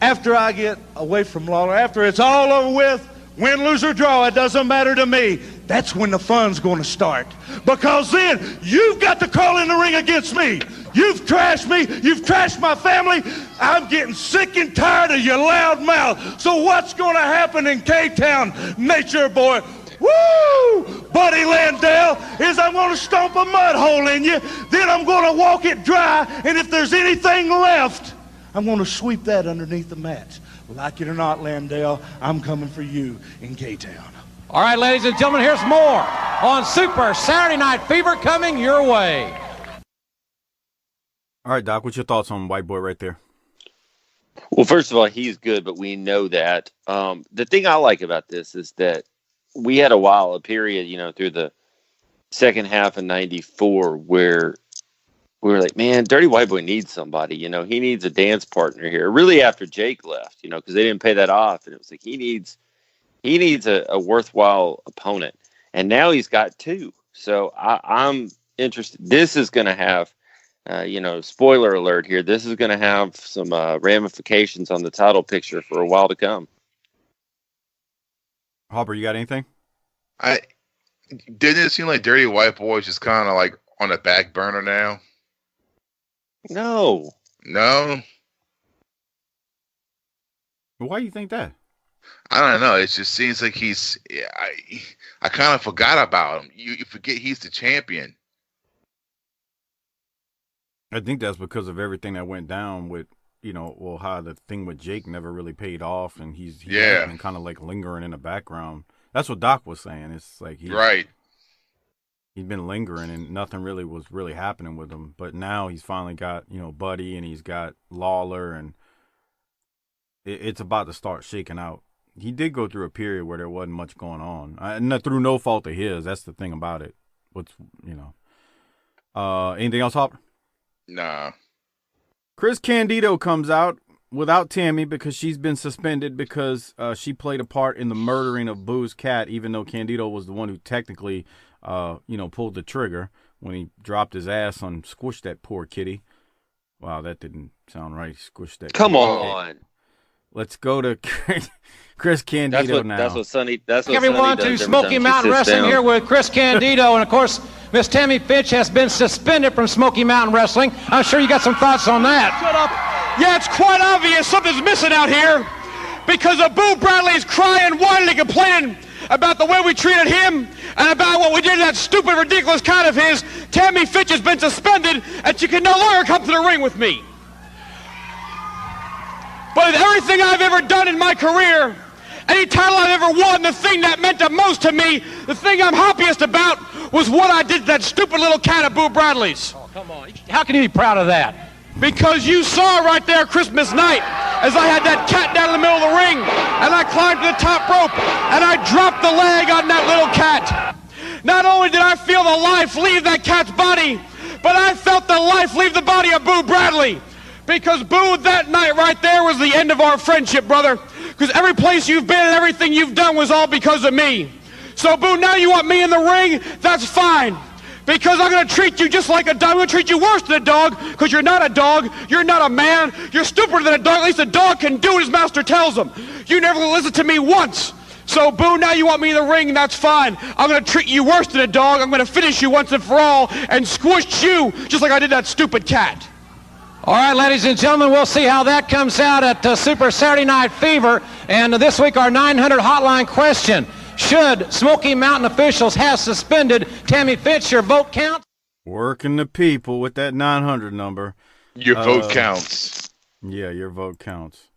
after I get away from Lawler, after it's all over with, win, lose, or draw, it doesn't matter to me. That's when the fun's going to start. Because then you've got to crawl in the ring against me. You've trashed me. You've trashed my family. I'm getting sick and tired of your loud mouth. So what's going to happen in K-Town, Nature Boy? Woo! Buddy Landell, is I'm going to stomp a mud hole in you. Then I'm going to walk it dry. And if there's anything left, I'm going to sweep that underneath the mat. Like it or not, Landell, I'm coming for you in K-Town. All right, ladies and gentlemen, here's more on Super Saturday Night Fever coming your way. All right, Doc, what's your thoughts on White Boy right there? Well, first of all, he's good, but we know that. The thing I like about this is that we had a period, through the second half of 94 where we were like, man, Dirty White Boy needs somebody. He needs a dance partner here. Really after Jake left, because they didn't pay that off. And it was like, he needs a worthwhile opponent. And now he's got two. So I'm interested. This is going to have, spoiler alert here. This is going to have some ramifications on the title picture for a while to come. Harper, you got anything? Didn't it seem like Dirty White Boy is just kind of like on the back burner now? No. Why do you think that? I don't know. It just seems like I kind of forgot about him. You forget he's the champion. I think that's because of everything that went down with, how the thing with Jake never really paid off, and he's been kind of like lingering in the background. That's what Doc was saying. It's like he'd been lingering, and nothing really was happening with him. But now he's finally got Buddy, and he's got Lawler, and it's about to start shaking out. He did go through a period where there wasn't much going on, through no fault of his. That's the thing about it. Anything else, Hopper? Nah. Chris Candido comes out without Tammy because she's been suspended because she played a part in the murdering of Boo's cat, even though Candido was the one who technically, pulled the trigger when he dropped his ass on squished that poor kitty. Wow, that didn't sound right. Squished that. Come on. Let's go to Chris Candido now. That's what Sonny. That's what everyone Sonny does to Smoky Mountain Wrestling here with Chris Candido, and of course, Miss Tammy Fitch has been suspended from Smoky Mountain Wrestling. I'm sure you got some thoughts on that. Shut up. Yeah, it's quite obvious something's missing out here because Boo Bradley's crying, whining, and complaining about the way we treated him and about what we did to that stupid, ridiculous cat of his. Tammy Fitch has been suspended, and she can no longer come to the ring with me. But everything I've ever done in my career, any title I've ever won, the thing that meant the most to me, the thing I'm happiest about, was what I did to that stupid little cat at Boo Bradley's. Oh, come on. How can you be proud of that? Because you saw right there Christmas night as I had that cat down in the middle of the ring, and I climbed to the top rope, and I dropped the leg on that little cat. Not only did I feel the life leave that cat's body, but I felt the life leave the body of Boo Bradley. Because Boo, that night right there was the end of our friendship, brother. Because every place you've been and everything you've done was all because of me. So, Boo, now you want me in the ring? That's fine. Because I'm going to treat you just like a dog. I'm going to treat you worse than a dog because you're not a dog. You're not a man. You're stupider than a dog. At least a dog can do what his master tells him. You never listened to me once. So, Boo, now you want me in the ring? That's fine. I'm going to treat you worse than a dog. I'm going to finish you once and for all and squish you just like I did that stupid cat. All right, ladies and gentlemen, we'll see how that comes out at Super Saturday Night Fever. And this week, our 900 hotline question. Should Smoky Mountain officials have suspended Tammy Fitch? Your vote counts? Working the people with that 900 number. Your vote counts. Yeah, your vote counts.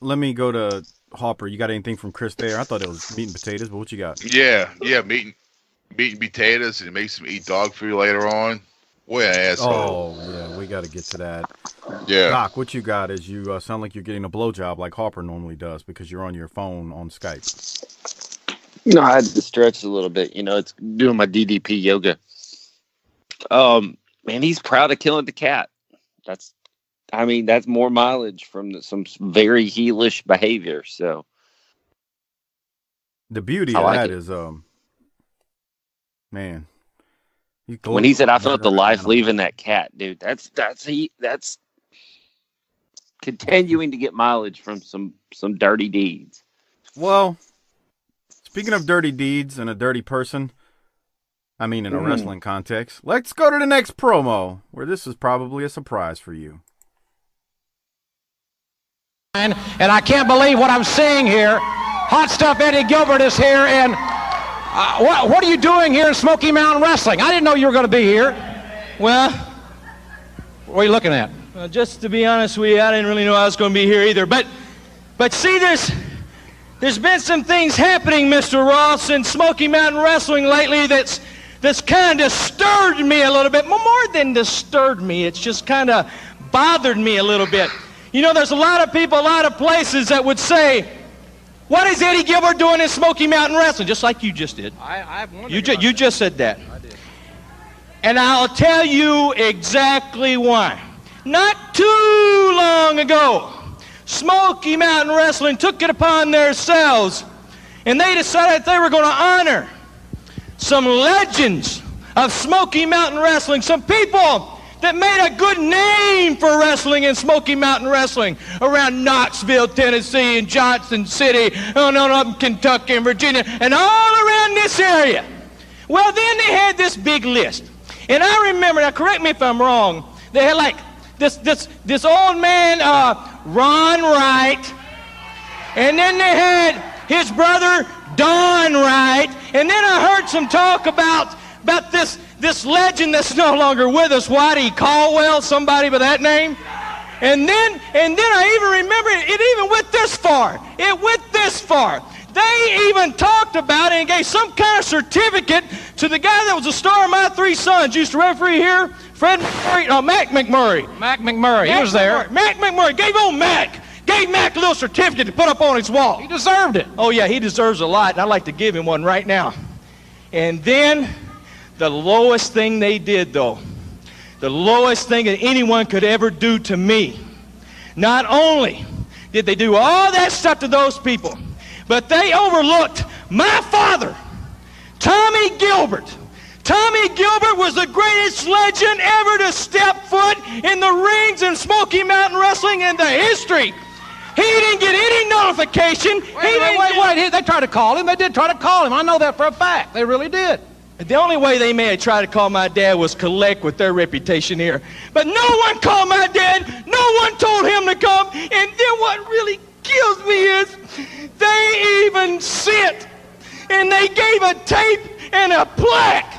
Let me go to Hopper. You got anything from Chris there? I thought it was meat and potatoes, but what you got? Yeah, meat and potatoes, and makes him eat dog food later on. What an asshole. Oh, yeah, we got to get to that. Yeah. Doc, what you got is you sound like you're getting a blowjob like Harper normally does because you're on your phone on Skype. No, I had to stretch a little bit. It's doing my DDP yoga. Man, he's proud of killing the cat. That's more mileage from some very heelish behavior. So the beauty of that is, man. When he said, "I felt the life leaving that cat," dude, that's continuing to get mileage from some dirty deeds. Well, speaking of dirty deeds and a dirty person, in a wrestling context, let's go to the next promo, where this is probably a surprise for you. And I can't believe what I'm seeing here. Hot Stuff Eddie Gilbert is here, and what are you doing here in Smoky Mountain Wrestling? I didn't know you were going to be here. Well, what are you looking at? Just to be honest with you, I didn't really know I was going to be here either. But see, there's been some things happening, Mr. Ross, in Smoky Mountain Wrestling lately that's kind of disturbed me a little bit. More than disturbed me, it's just kind of bothered me a little bit. There's a lot of people, a lot of places that would say, "What is Eddie Gilbert doing in Smoky Mountain Wrestling?" Just like you just did. You just said that. I did. And I'll tell you exactly why. Not too long ago, Smoky Mountain Wrestling took it upon themselves, and they decided they were going to honor some legends of Smoky Mountain Wrestling, some people that made a good name for wrestling in Smoky Mountain Wrestling around Knoxville, Tennessee, and Johnson City, and up in Kentucky and Virginia, and all around this area. Well, then they had this big list. And I remember, now correct me if I'm wrong, they had like this old man, Ron Wright, and then they had his brother, Don Wright, and then I heard some talk about this legend that's no longer with us, Whitey Caldwell, somebody by that name. And then I even remember it even went this far. It went this far. They even talked about it and gave some kind of certificate to the guy that was the star of My Three Sons, used to referee here, Mac McMurray. Mac McMurray, he was there. Mac McMurray gave Mac a little certificate to put up on his wall. He deserved it. Oh yeah, he deserves a lot, and I'd like to give him one right now. And then the lowest thing they did, though, the lowest thing that anyone could ever do to me, not only did they do all that stuff to those people, but they overlooked my father, Tommy Gilbert. Tommy Gilbert was the greatest legend ever to step foot in the rings in Smoky Mountain Wrestling in the history. He didn't get any notification. Wait. They tried to call him. They did try to call him. I know that for a fact. They really did. The only way they may have tried to call my dad was collect with their reputation here. But no one called my dad. No one told him to come. And then what really kills me is they even sent and they gave a tape and a plaque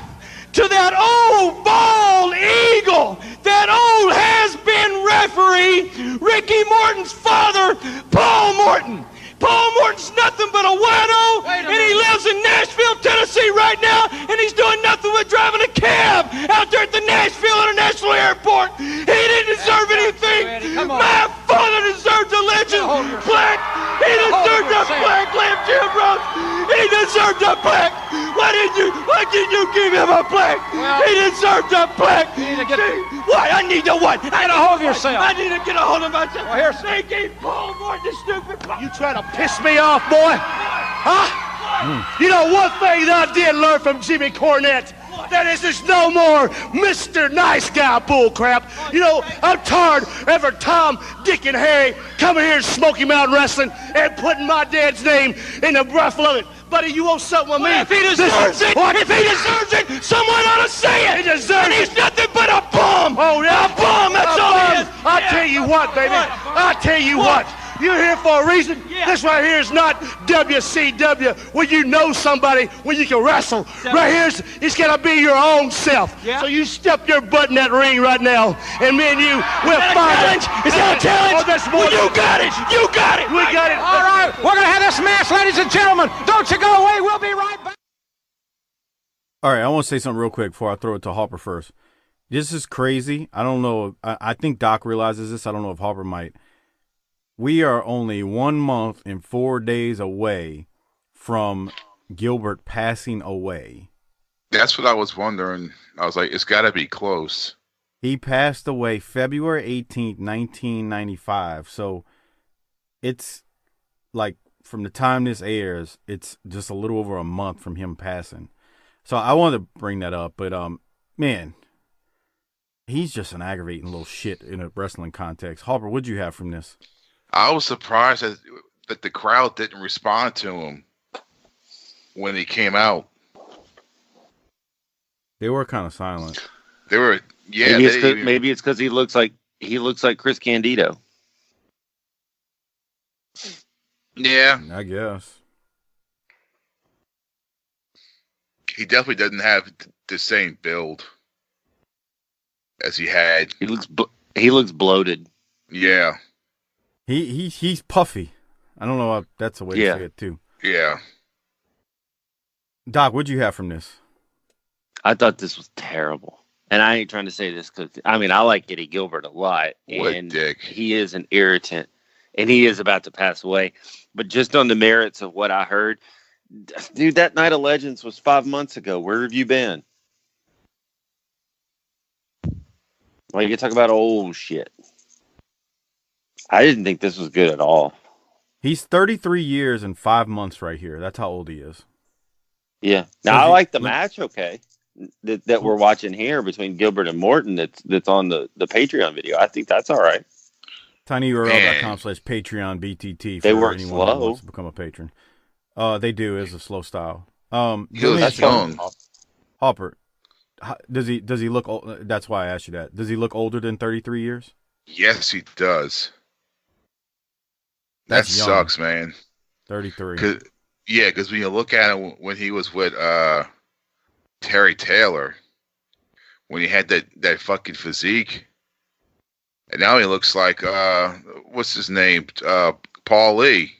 to that old bald eagle, that old has-been referee, Ricky Morton's father, Paul Morton. Paul Morton's nothing but a wino, and he lives in Nashville, Tennessee right now, and he's doing nothing but driving a cab out there at the Nashville International Airport. He didn't deserve anything. My father deserved a legend plaque. He deserved a plaque, Lamb Jim Ross. He deserved a plaque. Why didn't you give him a plaque? He deserved a plaque. What? I need to what? Get a hold of yourself. I need to get a hold of myself. Well, here's they gave Paul Morton this stupid plaque. You try to piss me off, boy? Huh? You know one thing that I did learn from Jimmy Cornette? That is, there's no more Mr. Nice Guy bullcrap. You know, I'm tired of every Tom, Dick, and Harry coming here to Smoky Mountain Wrestling and putting my dad's name in the breath of it. Buddy, you want something with me? If he deserves it, if he deserves it, someone ought to say it. He deserves it. He's nothing but a bum. Oh, yeah. A bum, that's all he is. I'll tell you what, baby. I'll tell you what. You're here for a reason. Yeah. This right here is not WCW, where you know somebody when you can wrestle. Right here, it's got to be your own self. Yeah. So you step your butt in that ring right now, and me and you will find it. Is that a challenge? Oh, that's more. Well, you got it. You got it. We got it. All right, we're going to have this match, ladies and gentlemen. Don't you go away. We'll be right back. All right, I want to say something real quick before I throw it to Harper first. This is crazy. I don't know. I think Doc realizes this. I don't know if Harper might. We are only 1 month and 4 days away from Gilbert passing away. That's what I was wondering. I was like, it's got to be close. He passed away February 18th, 1995. So it's like from the time this airs, it's just a little over a month from him passing. So I wanted to bring that up. But, man, he's just an aggravating little shit in a wrestling context. Harper, what'd you have from this? I was surprised that the crowd didn't respond to him when he came out. They were kind of silent. They were, yeah. Maybe it's because he looks like Chris Candido. Yeah, I guess he definitely doesn't have the same build as he had. He looks bloated. Yeah. He's puffy. I don't know if that's a way to say it too. Yeah. Doc, what'd you have from this? I thought this was terrible. And I ain't trying to say this because, I mean, I like Eddie Gilbert a lot. What and dick. He is an irritant. And he is about to pass away. But just on the merits of what I heard, dude, that Night of Legends was 5 months ago. Where have you been? Well, you can talk about old shit. I didn't think this was good at all. He's 33 years and 5 months right here. That's how old he is. Yeah. Now, I like the match, okay. that we're watching here between Gilbert and Morton that's on the Patreon video. I think that's all right. tinyurl.com/Patreon BTT for they work anyone slow. who wants to become a patron. They do. It's a slow style. That's young. Hopper, does he look old? That's why I asked you that. Does he look older than 33 years? Yes, he does. That That's young. sucks, man. 33. Because when you look at it when he was with Terry Taylor, when he had that fucking physique, and now he looks like what's his name? Paul Lee.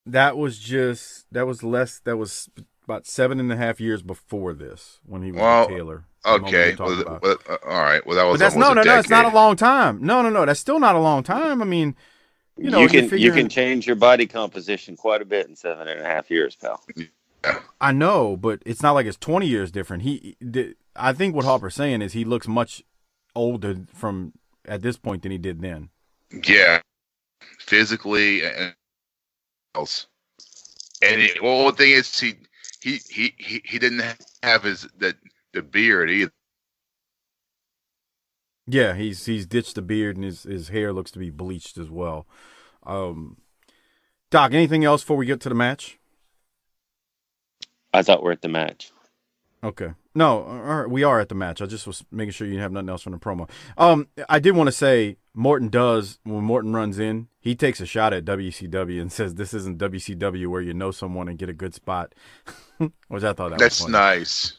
That was about 7.5 years before this when he was with Taylor. Okay. All right. Well, that was that's almost a decade. it's not a long time. No, that's still not a long time. I mean, you can change your body composition quite a bit in 7.5 years, pal. Yeah. I know, but it's not like it's 20 years different. I think what Hopper's saying is he looks much older from at this point than he did then. Yeah, physically and else. And the thing is, he didn't have the beard either. Yeah, he's ditched the beard and his hair looks to be bleached as well. Doc, anything else before we get to the match? I thought we're at the match. Okay. No, all right, we are at the match. I just was making sure you have nothing else from the promo. I did want to say when Morton runs in, he takes a shot at WCW and says this isn't WCW where you know someone and get a good spot. Which I thought that's was funny. Nice.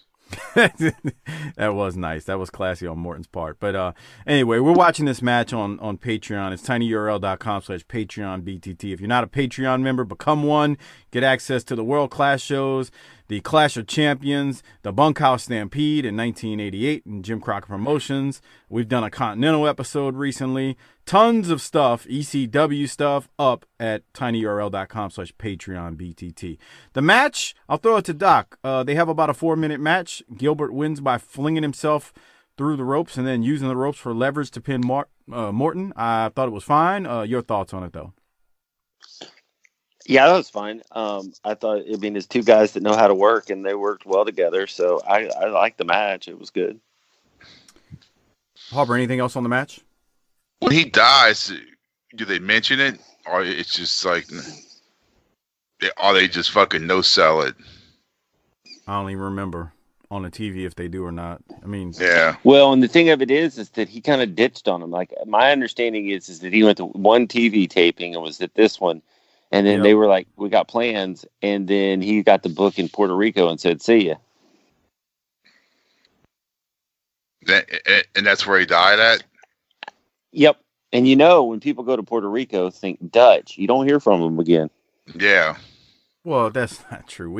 That was nice. That was classy on Morton's part. But anyway, we're watching this match on Patreon. It's tinyurl.com/Patreon BTT. If you're not a Patreon member, become one. Get access to the world-class shows, the Clash of Champions, the Bunkhouse Stampede in 1988, and Jim Crockett Promotions. We've done a Continental episode recently. Tons of stuff, ECW stuff, up at tinyurl.com/Patreon BTT. The match, I'll throw it to Doc. They have about a 4-minute match. Gilbert wins by flinging himself through the ropes and then using the ropes for leverage to pin Morton. I thought it was fine. Your thoughts on it, though? Yeah, that was fine. I thought, it's two guys that know how to work, and they worked well together, so I liked the match. It was good. Harper, anything else on the match? When he dies, do they mention it, or it's just like, they just fucking no-sell it? I don't even remember on the TV if they do or not. I mean, yeah. Well, and the thing of it is that he kind of ditched on him. Like, my understanding is that he went to one TV taping and was at this one, and then they were like, "We got plans," and then he got the book in Puerto Rico and said, "See ya." And that's where he died at? Yep. And when people go to Puerto Rico, think Dutch. You don't hear from them again. Yeah. Well, that's not true.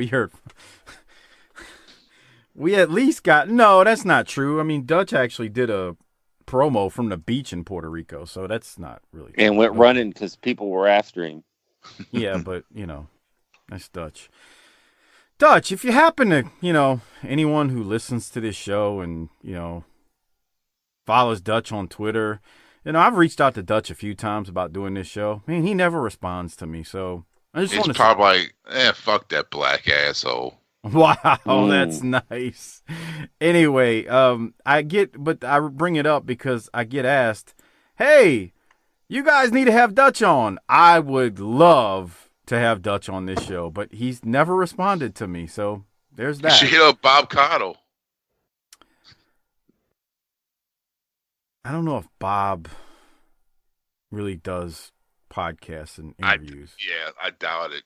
We at least got... No, that's not true. I mean, Dutch actually did a promo from the beach in Puerto Rico, so that's not really true. And went running because people were after him. Yeah, but, that's Dutch. Dutch, if you happen to, anyone who listens to this show and, follows Dutch on Twitter... I've reached out to Dutch a few times about doing this show. I mean, he never responds to me, so I just want to. He's probably like, fuck that black asshole. Wow, that's nice. Anyway, I bring it up because I get asked, "Hey, you guys need to have Dutch on." I would love to have Dutch on this show, but he's never responded to me, so there's that. You should hit up Bob Cottle. I don't know if Bob really does podcasts and interviews. I doubt it.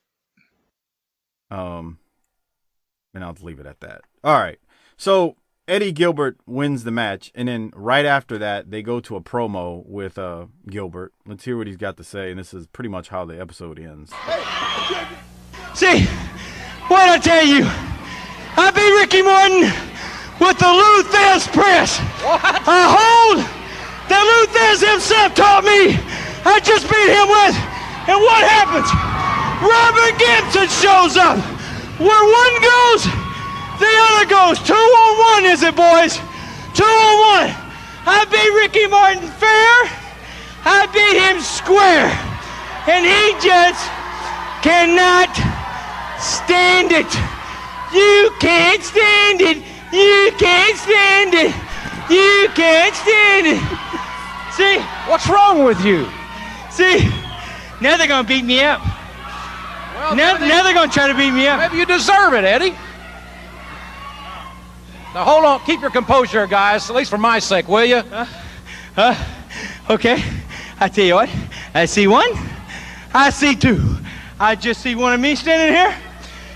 And I'll leave it at that. All right. So Eddie Gilbert wins the match, and then right after that, they go to a promo with Gilbert. Let's hear what he's got to say, and this is pretty much how the episode ends. See, what I tell you, I beat Ricky Morton with the Luthez press. What? I hold that Luthez himself taught me. I just beat him with, and what happens? Robert Gibson shows up. Where one goes, the other goes. 2-on-1, is it, boys? 2-on-1. I beat Ricky Morton fair. I beat him square. And he just cannot stand it. You can't stand it. You can't stand it. You can't stand it. See? What's wrong with you? See? Now they're going to beat me up. Well, now they're going to try to beat me up. Maybe you deserve it, Eddie. Now, hold on. Keep your composure, guys, at least for my sake, will you? Okay. I tell you what. I see one. I see two. I just see one of me standing here.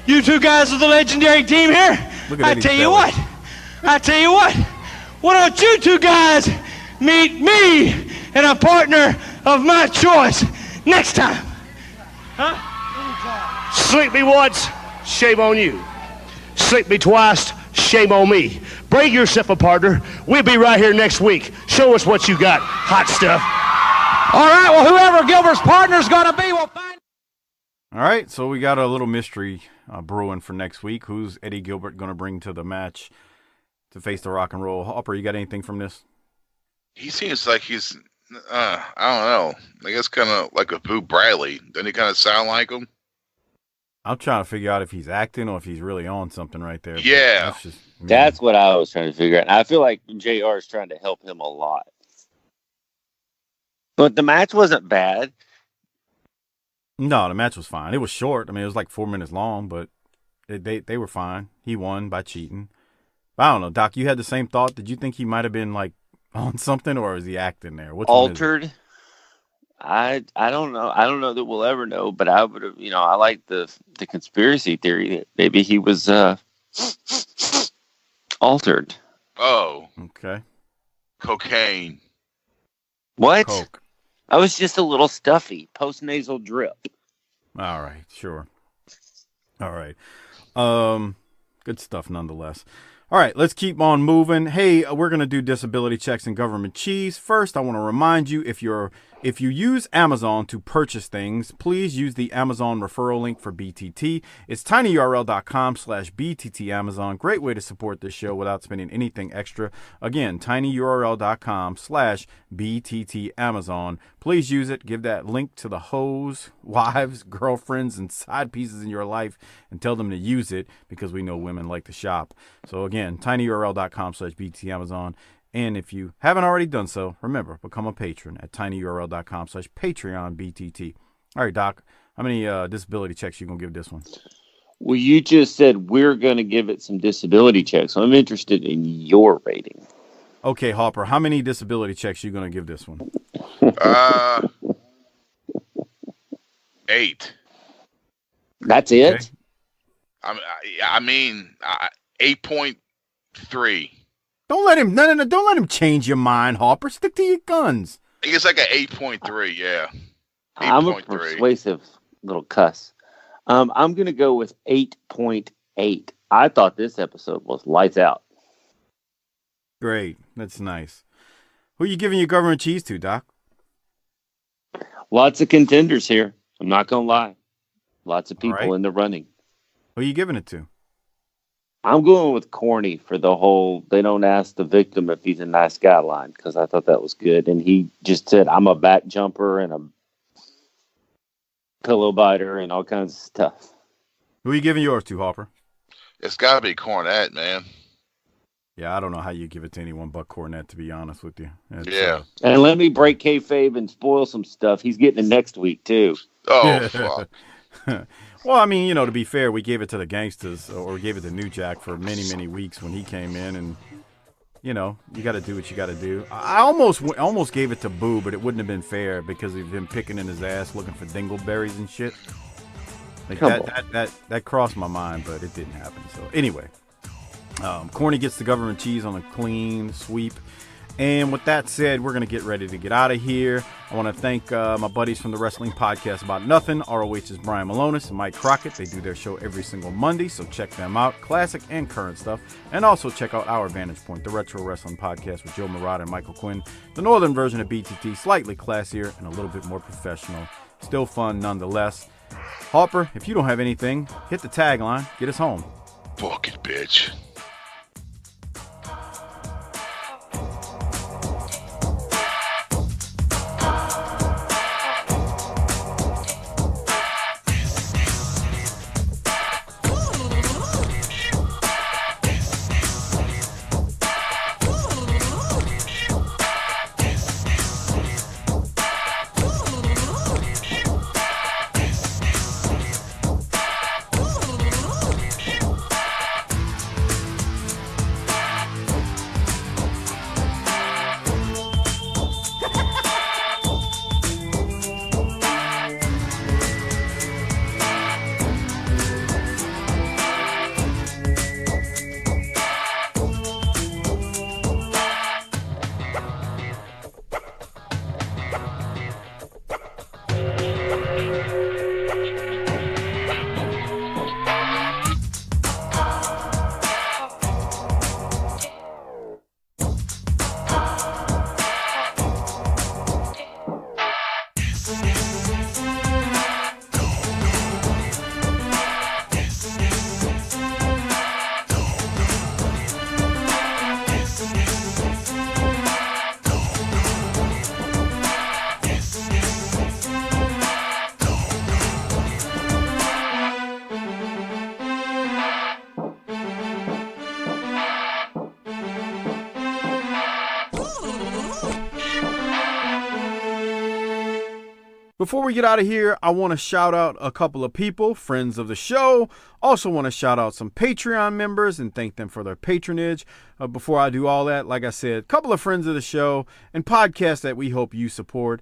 You two guys of the legendary team here. I tell you what. Why don't you two guys meet me and a partner of my choice next time? Huh? Sleep me once, shame on you. Sleep me twice, shame on me. Bring yourself a partner. We'll be right here next week. Show us what you got. Hot stuff. All right, well, whoever Gilbert's partner's going to be, we'll find. All right, so we got a little mystery brewing for next week. Who's Eddie Gilbert going to bring to the match to face the Rock and Roll? Hopper, you got anything from this? He seems like he's, I don't know. I guess kind of like a Boo Bradley. Doesn't he kind of sound like him? I'm trying to figure out if he's acting or if he's really on something right there. Yeah. That's what I was trying to figure out. I feel like JR is trying to help him a lot. But the match wasn't bad. No, the match was fine. It was short. I mean, it was like 4 minutes long, but they were fine. He won by cheating. But I don't know, Doc, you had the same thought? Did you think he might have been like on something, or is he acting there? Which altered? I don't know. I don't know that we'll ever know, but I would have, I like the conspiracy theory that maybe he was altered. Oh. Okay. Cocaine. What? Coke. I was just a little stuffy. Post-nasal drip. All right. Sure. All right. Good stuff nonetheless. All right, let's keep on moving. Hey, we're going to do disability checks and government cheese. First, I want to remind you, if you use Amazon to purchase things, please use the Amazon referral link for BTT. It's tinyurl.com/BTT Amazon. Great way to support this show without spending anything extra. Again, tinyurl.com/BTT Amazon. Please use it. Give that link to the hoes, wives, girlfriends, and side pieces in your life and tell them to use it, because we know women like to shop. So again, tinyurl.com/BTT Amazon. And if you haven't already done so, remember, become a patron at tinyurl.com/PatreonBTT. All right, Doc, how many disability checks you going to give this one? Well, you just said we're going to give it some disability checks. So I'm interested in your rating. Okay, Hopper, how many disability checks you going to give this one? 8. That's it? Okay. I mean, 8.3. Don't let him. No. Don't let him change your mind, Hopper. Stick to your guns. I think it's like an 8.3. Yeah. 8.3. I'm a persuasive little cuss. I'm going to go with 8.8. I thought this episode was lights out. Great. That's nice. Who are you giving your government cheese to, Doc? Lots of contenders here. I'm not going to lie. Lots of people in the running. Who are you giving it to? I'm going with Corny for the whole they don't ask the victim if he's a nice guy line, because I thought that was good. And he just said, I'm a back jumper and a pillow biter and all kinds of stuff. Who are you giving yours to, Hopper? It's got to be Cornette, man. Yeah, I don't know how you give it to anyone but Cornette, to be honest with you. Yeah. And let me break kayfabe and spoil some stuff. He's getting it next week, too. Oh, fuck. Well, I mean, to be fair, we gave it to the Gangsters, or we gave it to New Jack for many, many weeks when he came in, and, you got to do what you got to do. I almost gave it to Boo, but it wouldn't have been fair because of him picking in his ass looking for dingleberries and shit. Like that crossed my mind, but it didn't happen. So anyway, Corny gets the government cheese on a clean sweep. And with that said, we're going to get ready to get out of here. I want to thank my buddies from the Wrestling Podcast About Nothing, ROH's Brian Malonis and Mike Crockett. They do their show every single Monday, so check them out. Classic and current stuff. And also check out our Vantage Point, the Retro Wrestling Podcast with Joe Murata and Michael Quinn. The northern version of BTT, slightly classier and a little bit more professional. Still fun nonetheless. Hopper, if you don't have anything, hit the tagline. Get us home. Fuck it, bitch. Before we get out of here, I want to shout out a couple of people, friends of the show. Also want to shout out some Patreon members and thank them for their patronage. Before I do all that, like I said, a couple of friends of the show and podcasts that we hope you support.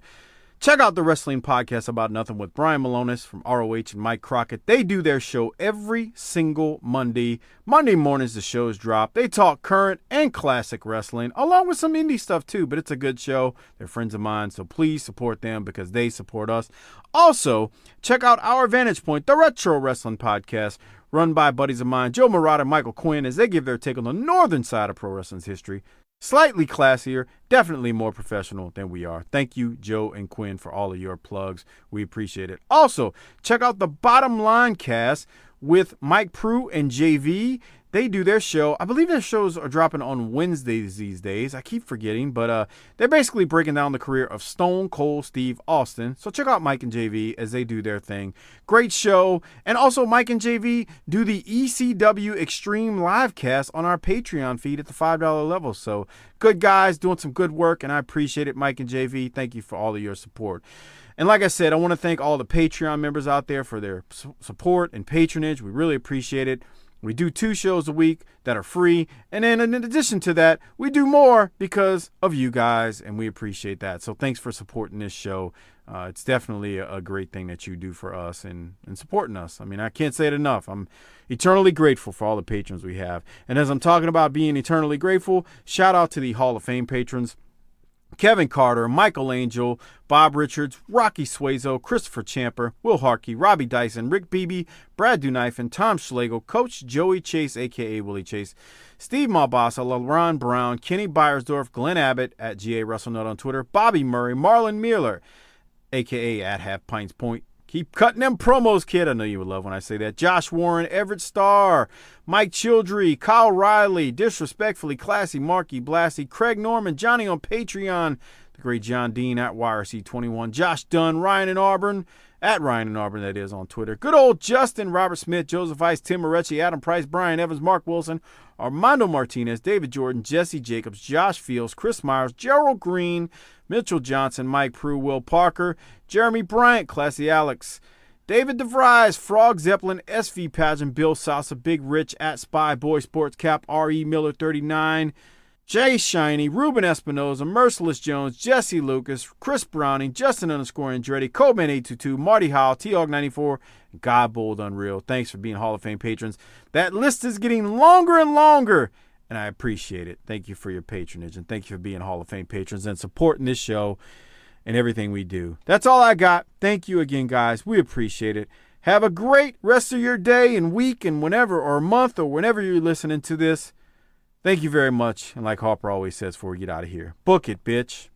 Check out the Wrestling Podcast About Nothing with Brian Malonis from ROH and Mike Crockett. They do their show every single Monday. Monday mornings the shows drop. They talk current and classic wrestling, along with some indie stuff too, but it's a good show. They're friends of mine, so please support them because they support us. Also, check out Our Vantage Point, the Retro Wrestling Podcast, run by buddies of mine, Joe Murata and Michael Quinn, as they give their take on the northern side of pro wrestling's history. Slightly classier, definitely more professional than we are. Thank you, Joe and Quinn, for all of your plugs. We appreciate it. Also, check out the Bottom Line Cast with Mike Prue and JV. They do their show. I believe their shows are dropping on Wednesdays these days. I keep forgetting, but they're basically breaking down the career of Stone Cold Steve Austin. So check out Mike and JV as they do their thing. Great show. And also Mike and JV do the ECW Extreme live cast on our Patreon feed at the $5 level. So good guys doing some good work, and I appreciate it, Mike and JV. Thank you for all of your support. And like I said, I want to thank all the Patreon members out there for their support and patronage. We really appreciate it. We do 2 shows a week that are free. And then in addition to that, we do more because of you guys, and we appreciate that. So thanks for supporting this show. It's definitely a great thing that you do for us and supporting us. I mean, I can't say it enough. I'm eternally grateful for all the patrons we have. And as I'm talking about being eternally grateful, shout out to the Hall of Fame patrons. Kevin Carter, Michael Angel, Bob Richards, Rocky Suazo, Christopher Champer, Will Harkey, Robbie Dyson, Rick Beebe, Brad Dunifen, Tom Schlegel, Coach Joey Chase, a.k.a. Willie Chase, Steve Malbasa, LaRon Brown, Kenny Beiersdorf, Glenn Abbott, at GA WrestleNut on Twitter, Bobby Murray, Marlon Mueller, a.k.a. at Half Pints Point. Keep cutting them promos, kid. I know you would love when I say that. Josh Warren, Everett Starr, Mike Childrey, Kyle Riley, Disrespectfully Classy, Marky Blassie, Craig Norman, Johnny on Patreon, the great John Dean at YRC21, Josh Dunn, Ryan in Auburn, at Ryan in Auburn, that is, on Twitter. Good old Justin, Robert Smith, Joseph Ice, Tim Moretti, Adam Price, Brian Evans, Mark Wilson, Armando Martinez, David Jordan, Jesse Jacobs, Josh Fields, Chris Myers, Gerald Green, Mitchell Johnson, Mike Prue, Will Parker, Jeremy Bryant, Classy Alex, David DeVries, Frog Zeppelin, SV Pageant, Bill Salsa, Big Rich, at Spy Boy Sports Cap, R.E. Miller 39, Jay Shiny, Ruben Espinoza, Merciless Jones, Jesse Lucas, Chris Browning, Justin _Andretti, Coleman 822, Marty Howell, T-Hog 94, and God Bold Unreal. Thanks for being Hall of Fame patrons. That list is getting longer and longer, and I appreciate it. Thank you for your patronage, and thank you for being Hall of Fame patrons and supporting this show and everything we do. That's all I got. Thank you again, guys. We appreciate it. Have a great rest of your day and week and whenever or month or whenever you're listening to this. Thank you very much. And like Harper always says before we get out of here, book it, bitch.